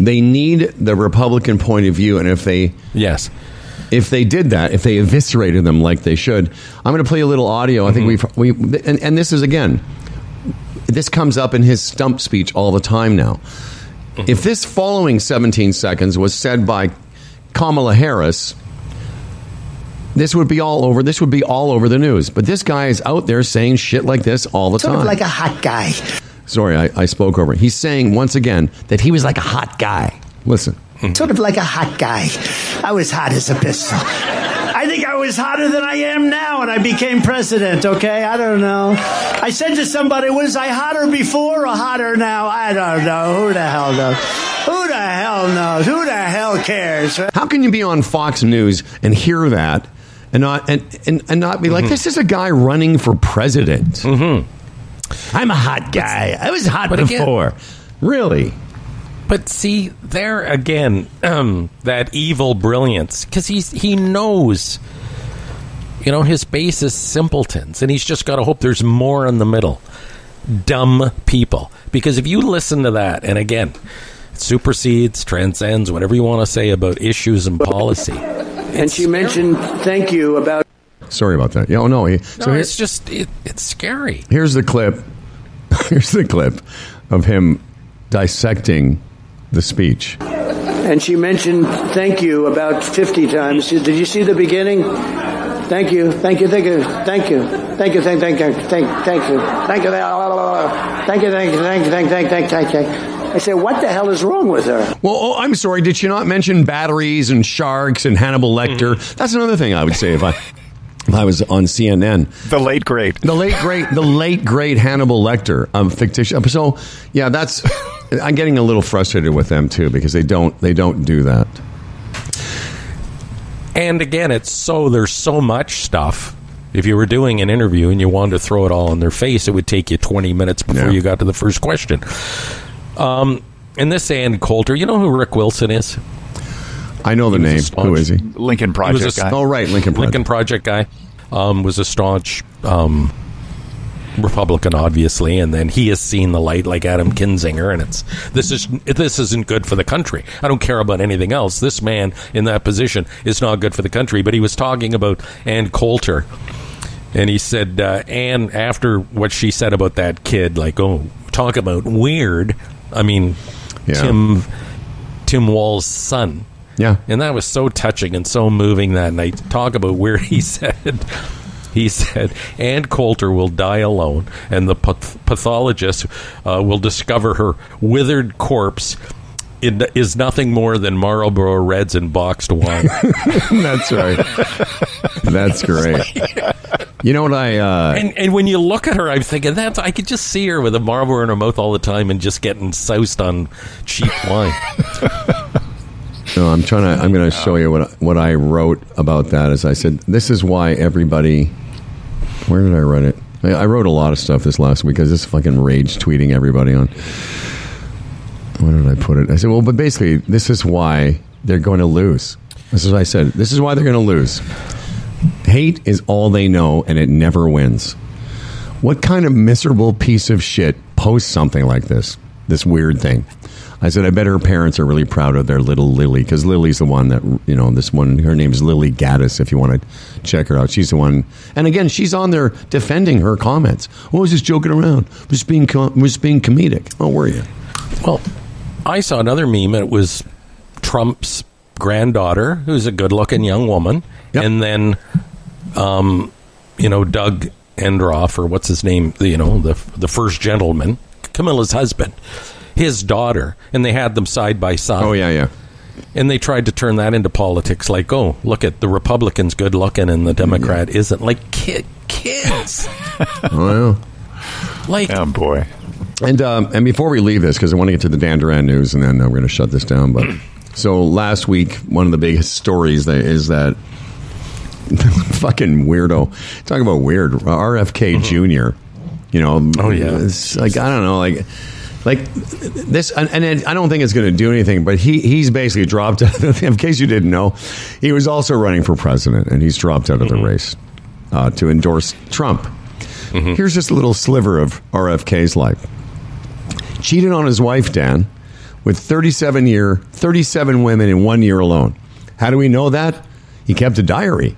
They need the Republican point of view, and if they did that, if they eviscerated them like they should, I'm going to play a little audio. I think and this is, again, this comes up in his stump speech all the time now. If this following 17 seconds was said by Kamala Harris, this would be all over. This would be all over the news. But this guy is out there saying shit like this all the time. Sort of like a hot guy. Sorry, I spoke over it. He's saying once again that he was like a hot guy. Listen. Sort of like a hot guy. I was hot as a pistol. I think I was hotter than I am now, and I became president, okay? I don't know. I said to somebody, was I hotter before or hotter now? I don't know. Who the hell knows? Who the hell knows? Who the hell cares? How can you be on Fox News and hear that and not be like, this is a guy running for president? I'm a hot guy. I was hot before. Again, really? But see, there again, that evil brilliance, because he knows, you know, his base is simpletons, and he's just got to hope there's more in the middle. Dumb people. Because if you listen to that, and again, it supersedes, transcends, whatever you want to say about issues and policy. And she mentioned, thank you, about... Sorry about that. Yeah, oh, no. It's just, it's scary. Here's the clip. Here's the clip of him dissecting the speech. And she mentioned thank you about 50 times. Did you see the beginning? Thank you, thank you, thank you, thank you, thank you, thank you, thank you, thank you, thank you, thank you, thank you. I said, what the hell is wrong with her? Well, I'm sorry, did she not mention batteries and sharks and Hannibal Lecter? That's another thing I would say if I was on CNN. The late great Hannibal Lecter, fictitious. So, yeah, that's... I'm getting a little frustrated with them too because they don't do that. And again, there's so much stuff. If you were doing an interview and you wanted to throw it all in their face, it would take you 20 minutes before you got to the first question. And this Ann Coulter, you know who Rick Wilson is? I know the name. Who is he? Lincoln Project guy. Oh, right, Lincoln Project guy. Was a staunch Republican, obviously, and then he has seen the light like Adam Kinzinger, and this isn't good for the country. I don't care about anything else. This man in that position is not good for the country. But he was talking about Ann Coulter, and he said, Ann, after what she said about that kid, like, oh, talk about weird. I mean, Tim Wall's son. Yeah. And that was so touching and so moving that night. Talk about weird, he said. He said, Ann Coulter will die alone, and the pathologist will discover her withered corpse is nothing more than Marlboro Reds and boxed wine. That's right. That's great. You know what and when you look at her, I'm thinking that I could just see her with a Marlboro in her mouth all the time and just getting soused on cheap wine. No, I'm going to show you what I wrote about that. As I said, this is why everybody. Where did I write it? I wrote a lot of stuff this last week because this fucking rage tweeting everybody on. Where did I put it? I said, well, but basically, this is why they're going to lose. This is what I said. This is why they're going to lose. Hate is all they know, and it never wins. What kind of miserable piece of shit posts something like this weird thing? I said, I bet her parents are really proud of their little Lily, because Lily's the one that, this one, her name is Lily Gaddis, if you want to check her out. She's the one. And again, she's on there defending her comments. Oh, I was just joking around. Was being comedic. Oh, were you? Well, I saw another meme, and it was Trump's granddaughter, who's a good-looking young woman, yep. And then, Doug Endroff, or what's his name, the first gentleman, Camilla's husband, his daughter, and they had them side by side. Oh, yeah. And they tried to turn that into politics, like, oh, look at the Republican's good-looking and the Democrat isn't. Like, kids. Oh, yeah. Like, oh, boy. And before we leave this, because I want to get to the Dan Duran news, and then I'm going to shut this down. But so last week, one of the biggest stories is that fucking weirdo. Talk about weird. RFK Jr. Oh yeah. It's like, I don't know, like this, and I don't think it's going to do anything. But he's basically dropped out. In case you didn't know, he was also running for president, and he's dropped out of the race to endorse Trump. Here's just a little sliver of RFK's life. Cheated on his wife, Dan, with 37 women in 1 year alone. How do we know that? He kept a diary.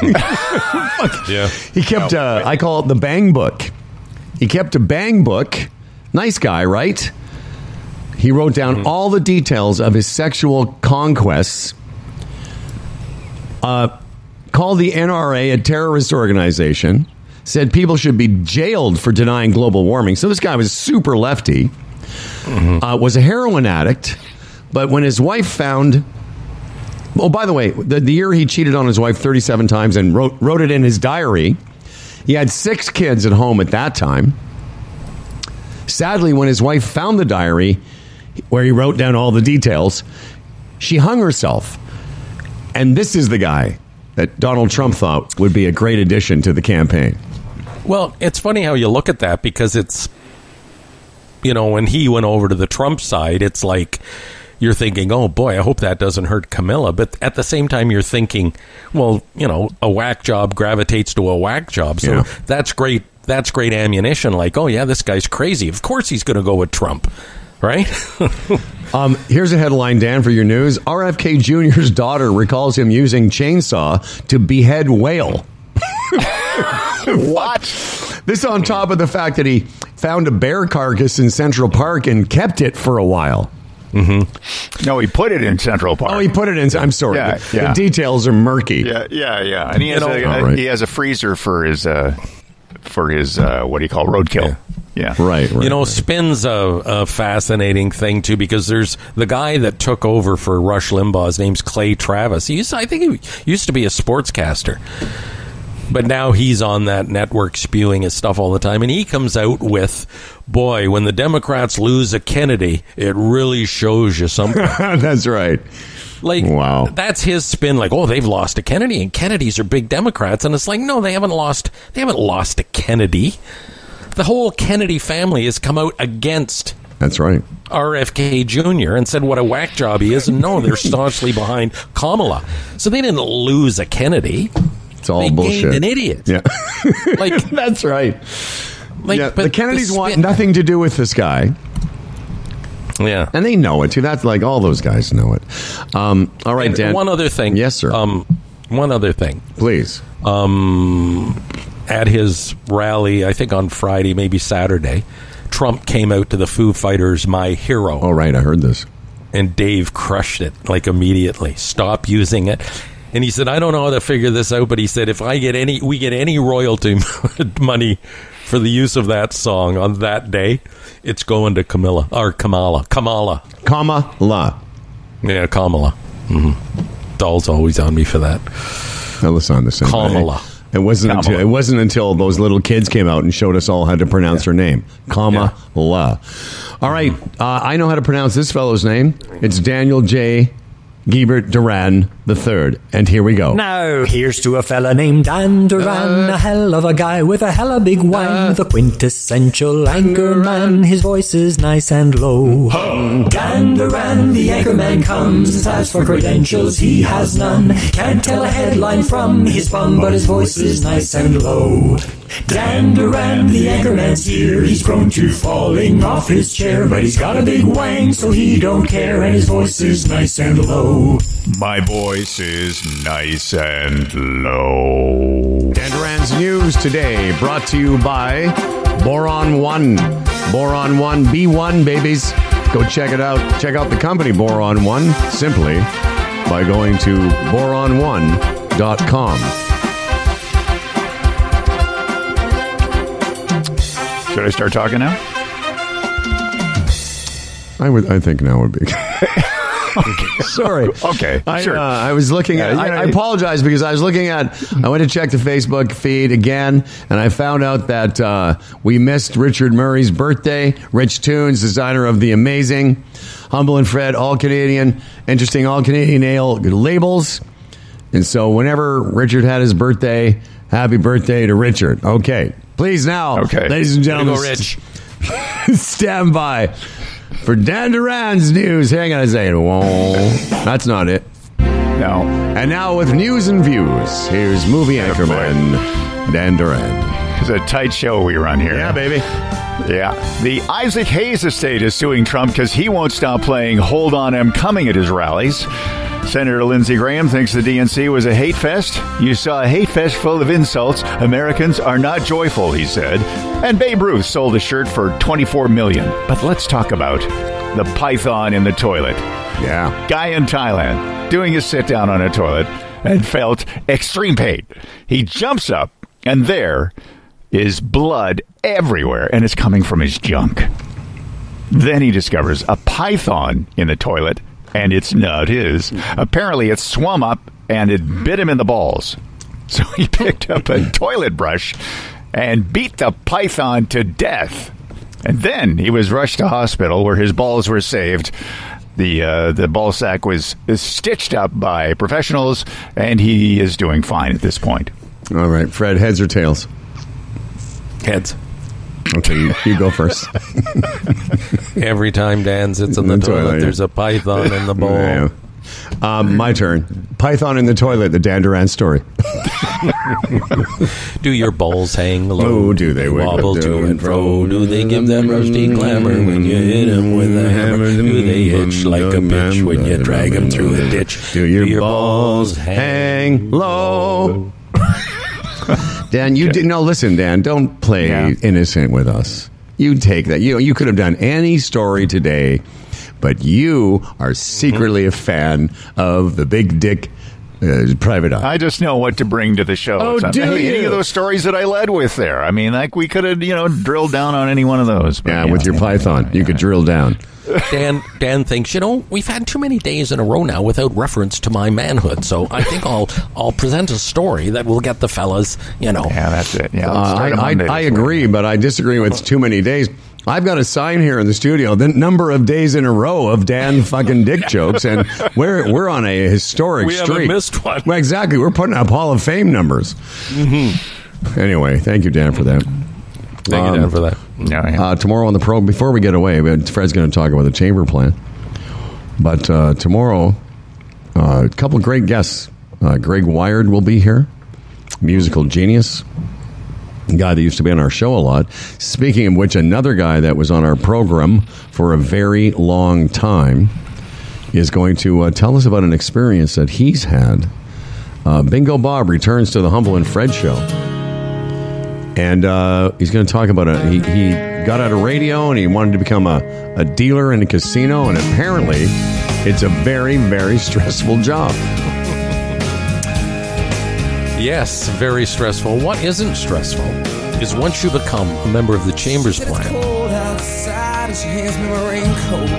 Yeah. He kept, I call it the bang book. He kept a bang book. Nice guy, right? He wrote down all the details of his sexual conquests. Called the NRA a terrorist organization. Said people should be jailed for denying global warming. So this guy was super lefty, was a heroin addict, but when his wife found... Oh, by the way, the year he cheated on his wife 37 times and wrote it in his diary, he had 6 kids at home at that time. Sadly, when his wife found the diary, where he wrote down all the details, she hung herself. And this is the guy that Donald Trump thought would be a great addition to the campaign. Well, it's funny how you look at that, because it's, when he went over to the Trump side, it's like you're thinking, oh boy, I hope that doesn't hurt Camilla. But at the same time, you're thinking, well, a whack job gravitates to a whack job. So that's great. That's great ammunition. Like, oh yeah, this guy's crazy. Of course he's going to go with Trump. Right? Here's a headline, Dan, for your news. RFK Jr.'s daughter recalls him using chainsaw to behead whale. What? This on top of the fact that he found a bear carcass in Central Park and kept it for a while. No, he put it in Central Park. Oh, he put it in. I'm sorry. Yeah, the details are murky. Yeah. And he has he has a freezer for his what do you call roadkill? Yeah. Right. Spin's a fascinating thing, too, because there's the guy that took over for Rush Limbaugh. His name's Clay Travis. I think he used to be a sportscaster. But now he's on that network spewing his stuff all the time. And he comes out with, boy, when the Democrats lose a Kennedy, it really shows you something. That's right. Like, wow. That's his spin. Like, oh, they've lost a Kennedy, and Kennedys are big Democrats. And it's like, no, they haven't lost a Kennedy. The whole Kennedy family has come out against That's right. RFK Jr. and said what a whack job he is. And no, they're staunchly behind Kamala. So they didn't lose a Kennedy. It's all they bullshit. Gained an idiot. Yeah. Like, that's right. Like, yeah, but the Kennedys want nothing to do with this guy. Yeah. And they know it, too. That's like all those guys know it. All right, and Dan. One other thing. Yes, sir. One other thing. Please. At his rally, I think on Friday, maybe Saturday, Trump came out to the Foo Fighters' My Hero. Oh, right. I heard this. And Dave crushed it, like, immediately. Stop using it. And he said, I don't know how to figure this out, but he said, if we get any royalty money for the use of that song on that day, it's going to Kamala. Kamala. Yeah, Kamala. Mm-hmm. Doll's always on me for that. I listen on the same Kamala. It wasn't until those little kids came out and showed us all how to pronounce her name. Kamala. All right, I know how to pronounce this fellow's name. It's Daniel J. Gebert Duran III. And here we go. Now, here's to a fella named Dan Duran, a hell of a guy with a hella big wang, the quintessential anchor man. His voice is nice and low. Dan Duran, the anchor man comes. As for credentials, he has none. Can't tell a headline from his bum, but his voice is nice and low. Dan Duran, the anchor man's here. He's prone to falling off his chair, but he's got a big wang, so he don't care, and his voice is nice and low. My voice is nice and low. Dan Duran's News today brought to you by Boron One. Boron One, B1, babies. Go check it out. Check out the company Boron One simply by going to boron1.com. Should I start talking now? I think now would be. Sorry. Okay. Sure. I was looking at. I apologize because I was looking at. I went to check the Facebook feed again, and I found out that we missed Richard Murray's birthday. Rich Tunes, designer of the amazing Humble and Fred All Canadian, interesting All Canadian Ale labels. And so, whenever Richard had his birthday, happy birthday to Richard. Okay, please now, ladies and gentlemen, go Rich. Stand by for Dan Duran's News. Hang on a second. Whoa, that's not it. No. And now with news and views, here's movie anchorman Dan Duran. It's a tight show we run here. Yeah, baby. Yeah. The Isaac Hayes estate is suing Trump because he won't stop playing Hold On, I'm Coming at his rallies. Senator Lindsey Graham thinks the DNC was a hate fest. You saw a hate fest full of insults. Americans are not joyful, he said. And Babe Ruth sold a shirt for $24 million. But let's talk about the python in the toilet. Yeah. Guy in Thailand doing a sit down on a toilet and felt extreme pain. He jumps up and there is blood everywhere and it's coming from his junk. Then he discovers a python in the toilet. And it's not his. Apparently, it swum up and it bit him in the balls. So he picked up a toilet brush and beat the python to death. And then he was rushed to hospital where his balls were saved. The ball sack was stitched up by professionals, and he is doing fine at this point. All right, Fred, heads or tails? Heads. Okay, you go first. Every time Dan sits in the toilet, there's a python in the bowl. Yeah. My turn. Python in the toilet, the Dan Duran story. Do your balls hang low? Oh, do they wobble to and fro? Do they give them rusty clamor when you hit them with a hammer? Do they itch like a bitch when you drag them through a ditch? Do your balls hang low? Dan, you didn't. No, listen, Dan, don't play innocent with us. You take that. You could have done any story today, but you are secretly a fan of the Big Dick Private Eye. I just know what to bring to the show. Oh, do you? Any of those stories that I led with there. I mean, like we could have, drilled down on any one of those. But, with your python, you could drill down. Dan thinks, we've had too many days in a row now without reference to my manhood, so I think I'll present a story that will get the fellas, Yeah, that's it. Yeah, I agree, but I disagree with too many days. I've got a sign here in the studio, the number of days in a row of Dan fucking dick jokes, and we're on a historic streak. We haven't missed one. Well, exactly. We're putting up Hall of Fame numbers. Mm-hmm. Anyway, thank you, Dan, for that. Thank you, Dan, for that. Tomorrow on the program, before we get away, Fred's going to talk about the chamber plan. But tomorrow, a couple of great guests. Greg Wired will be here, musical genius, a guy that used to be on our show a lot. Speaking of which, another guy that was on our program for a very long time is going to tell us about an experience that he's had. Bingo Bob returns to the Humble and Fred show. And he's going to talk about he got out of radio and he wanted to become a dealer in a casino. And apparently, it's a very, very stressful job. Yes, very stressful. What isn't stressful is once you become a member of the Chambers plan,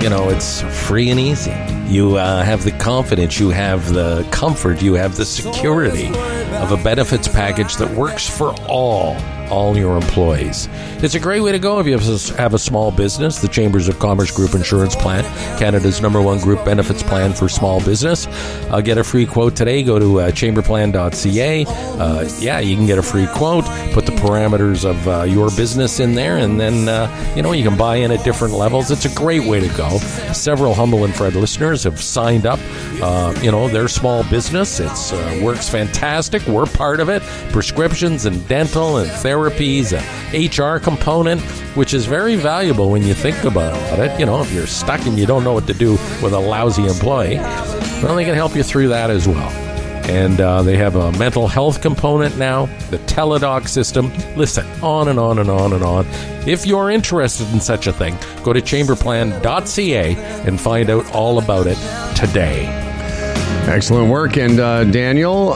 you know, it's free and easy. You have the confidence, you have the comfort, you have the security of a benefits package that works for all your employees. It's a great way to go if you have a small business. The Chambers of Commerce Group Insurance Plan, Canada's #1 group benefits plan for small business. Get a free quote today. Go to chamberplan.ca. You can get a free quote. Put the parameters of your business in there, and then you can buy in at different levels. It's a great way to go. Several Humble and Fred listeners have signed up. Their small business. It works fantastic. We're part of it. Prescriptions and dental and therapies, HR component, which is very valuable when you think about it. If you're stuck and you don't know what to do with a lousy employee, well, they can help you through that as well. And they have a mental health component now, the Teladoc system. Listen, on and on and on and on. If you're interested in such a thing, go to chamberplan.ca and find out all about it today. Excellent work. And Daniel,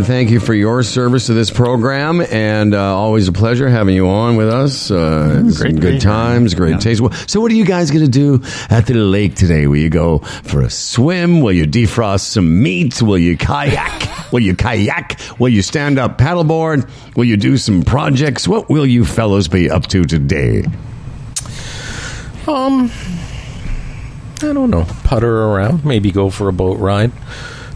thank you for your service to this program, and always a pleasure having you on with us. Some good times, great taste. So what are you guys going to do at the lake today? Will you go for a swim? Will you defrost some meat? Will you kayak? Will you stand up paddleboard? Will you do some projects? What will you fellows be up to today? I don't know. Putter around. Maybe go for a boat ride.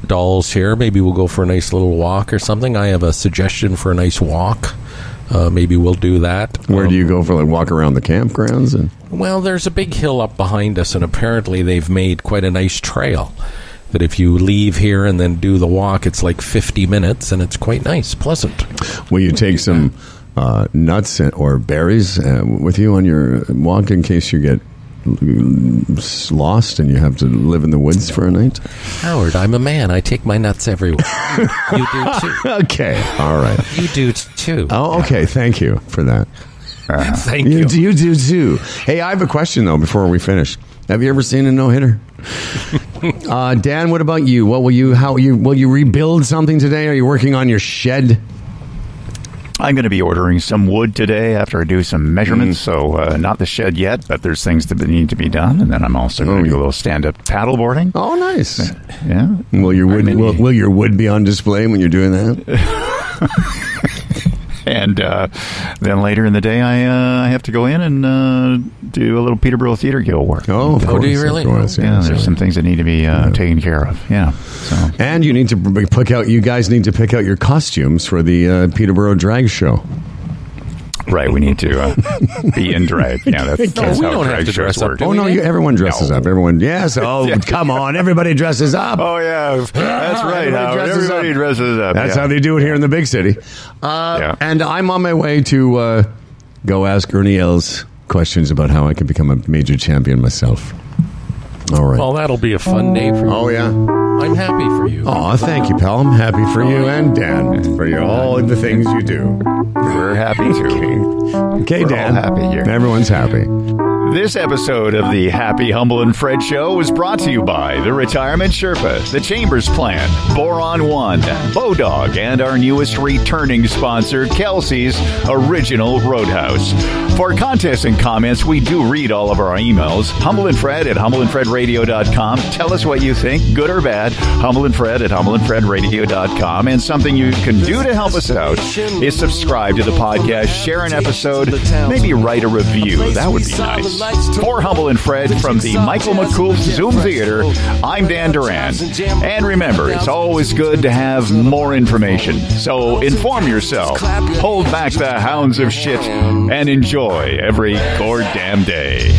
Doll's here. Maybe we'll go for a nice little walk or something. I have a suggestion for a nice walk. Maybe we'll do that. Where do you go for, walk around the campgrounds? Well, there's a big hill up behind us, and apparently they've made quite a nice trail that if you leave here and then do the walk, it's like 50 minutes, and it's quite nice, pleasant. Will you take some nuts or berries with you on your walk in case you get lost and you have to live in the woods for a night? Howard, I'm a man. I take my nuts everywhere. You do too. Okay, all right. You do too. Oh, okay. Thank you for that. Thank you. You do too. Hey, I have a question though before we finish. Have you ever seen a no-hitter? Dan, what about you? Will you rebuild something today? Are you working on your shed? I'm going to be ordering some wood today after I do some measurements. So not the shed yet, but there's things that need to be done. And then I'm also going to do a little stand-up paddleboarding. Oh, nice. Yeah. Will your wood be on display when you're doing that? And then later in the day, I have to go in and do a little Peterborough Theatre Guild work. Oh, of course, do you really? There's some things that need to be taken care of. Yeah. So. And you need to you guys need to pick out your costumes for the Peterborough Drag Show. Right, we need to be in drag. Yeah, that's we don't have to dress up. Oh, no, everyone dresses up. Everyone, yes. Oh, come on. Everybody dresses up. Oh, yeah. That's right. Everybody dresses up. That's how they do it here in the big city. And I'm on my way to go ask Ernie Els questions about how I can become a major champion myself. All right. Well, that'll be a fun day for you. Oh, yeah. I'm happy for you. Oh, thank you, pal. I'm happy for you and Dan for all of the things you do. We're happy too. Okay, Dan. We're all happy here. Everyone's happy. This episode of the Happy, Humble, and Fred Show was brought to you by the Retirement Sherpa, the Chambers Plan, Boron One, Bodog, and our newest returning sponsor, Kelsey's Original Roadhouse. For contests and comments, we do read all of our emails. Humble and Fred at humbleandfredradio.com. Tell us what you think, good or bad. Humble and Fred at humbleandfredradio.com. And something you can do to help us out is subscribe to the podcast, share an episode, maybe write a review. That would be nice. For Humble and Fred from the Michael McCool Zoom Theater, I'm Dan Duran. And remember, it's always good to have more information. So inform yourself, hold back the hounds of shit, and enjoy every goddamn day.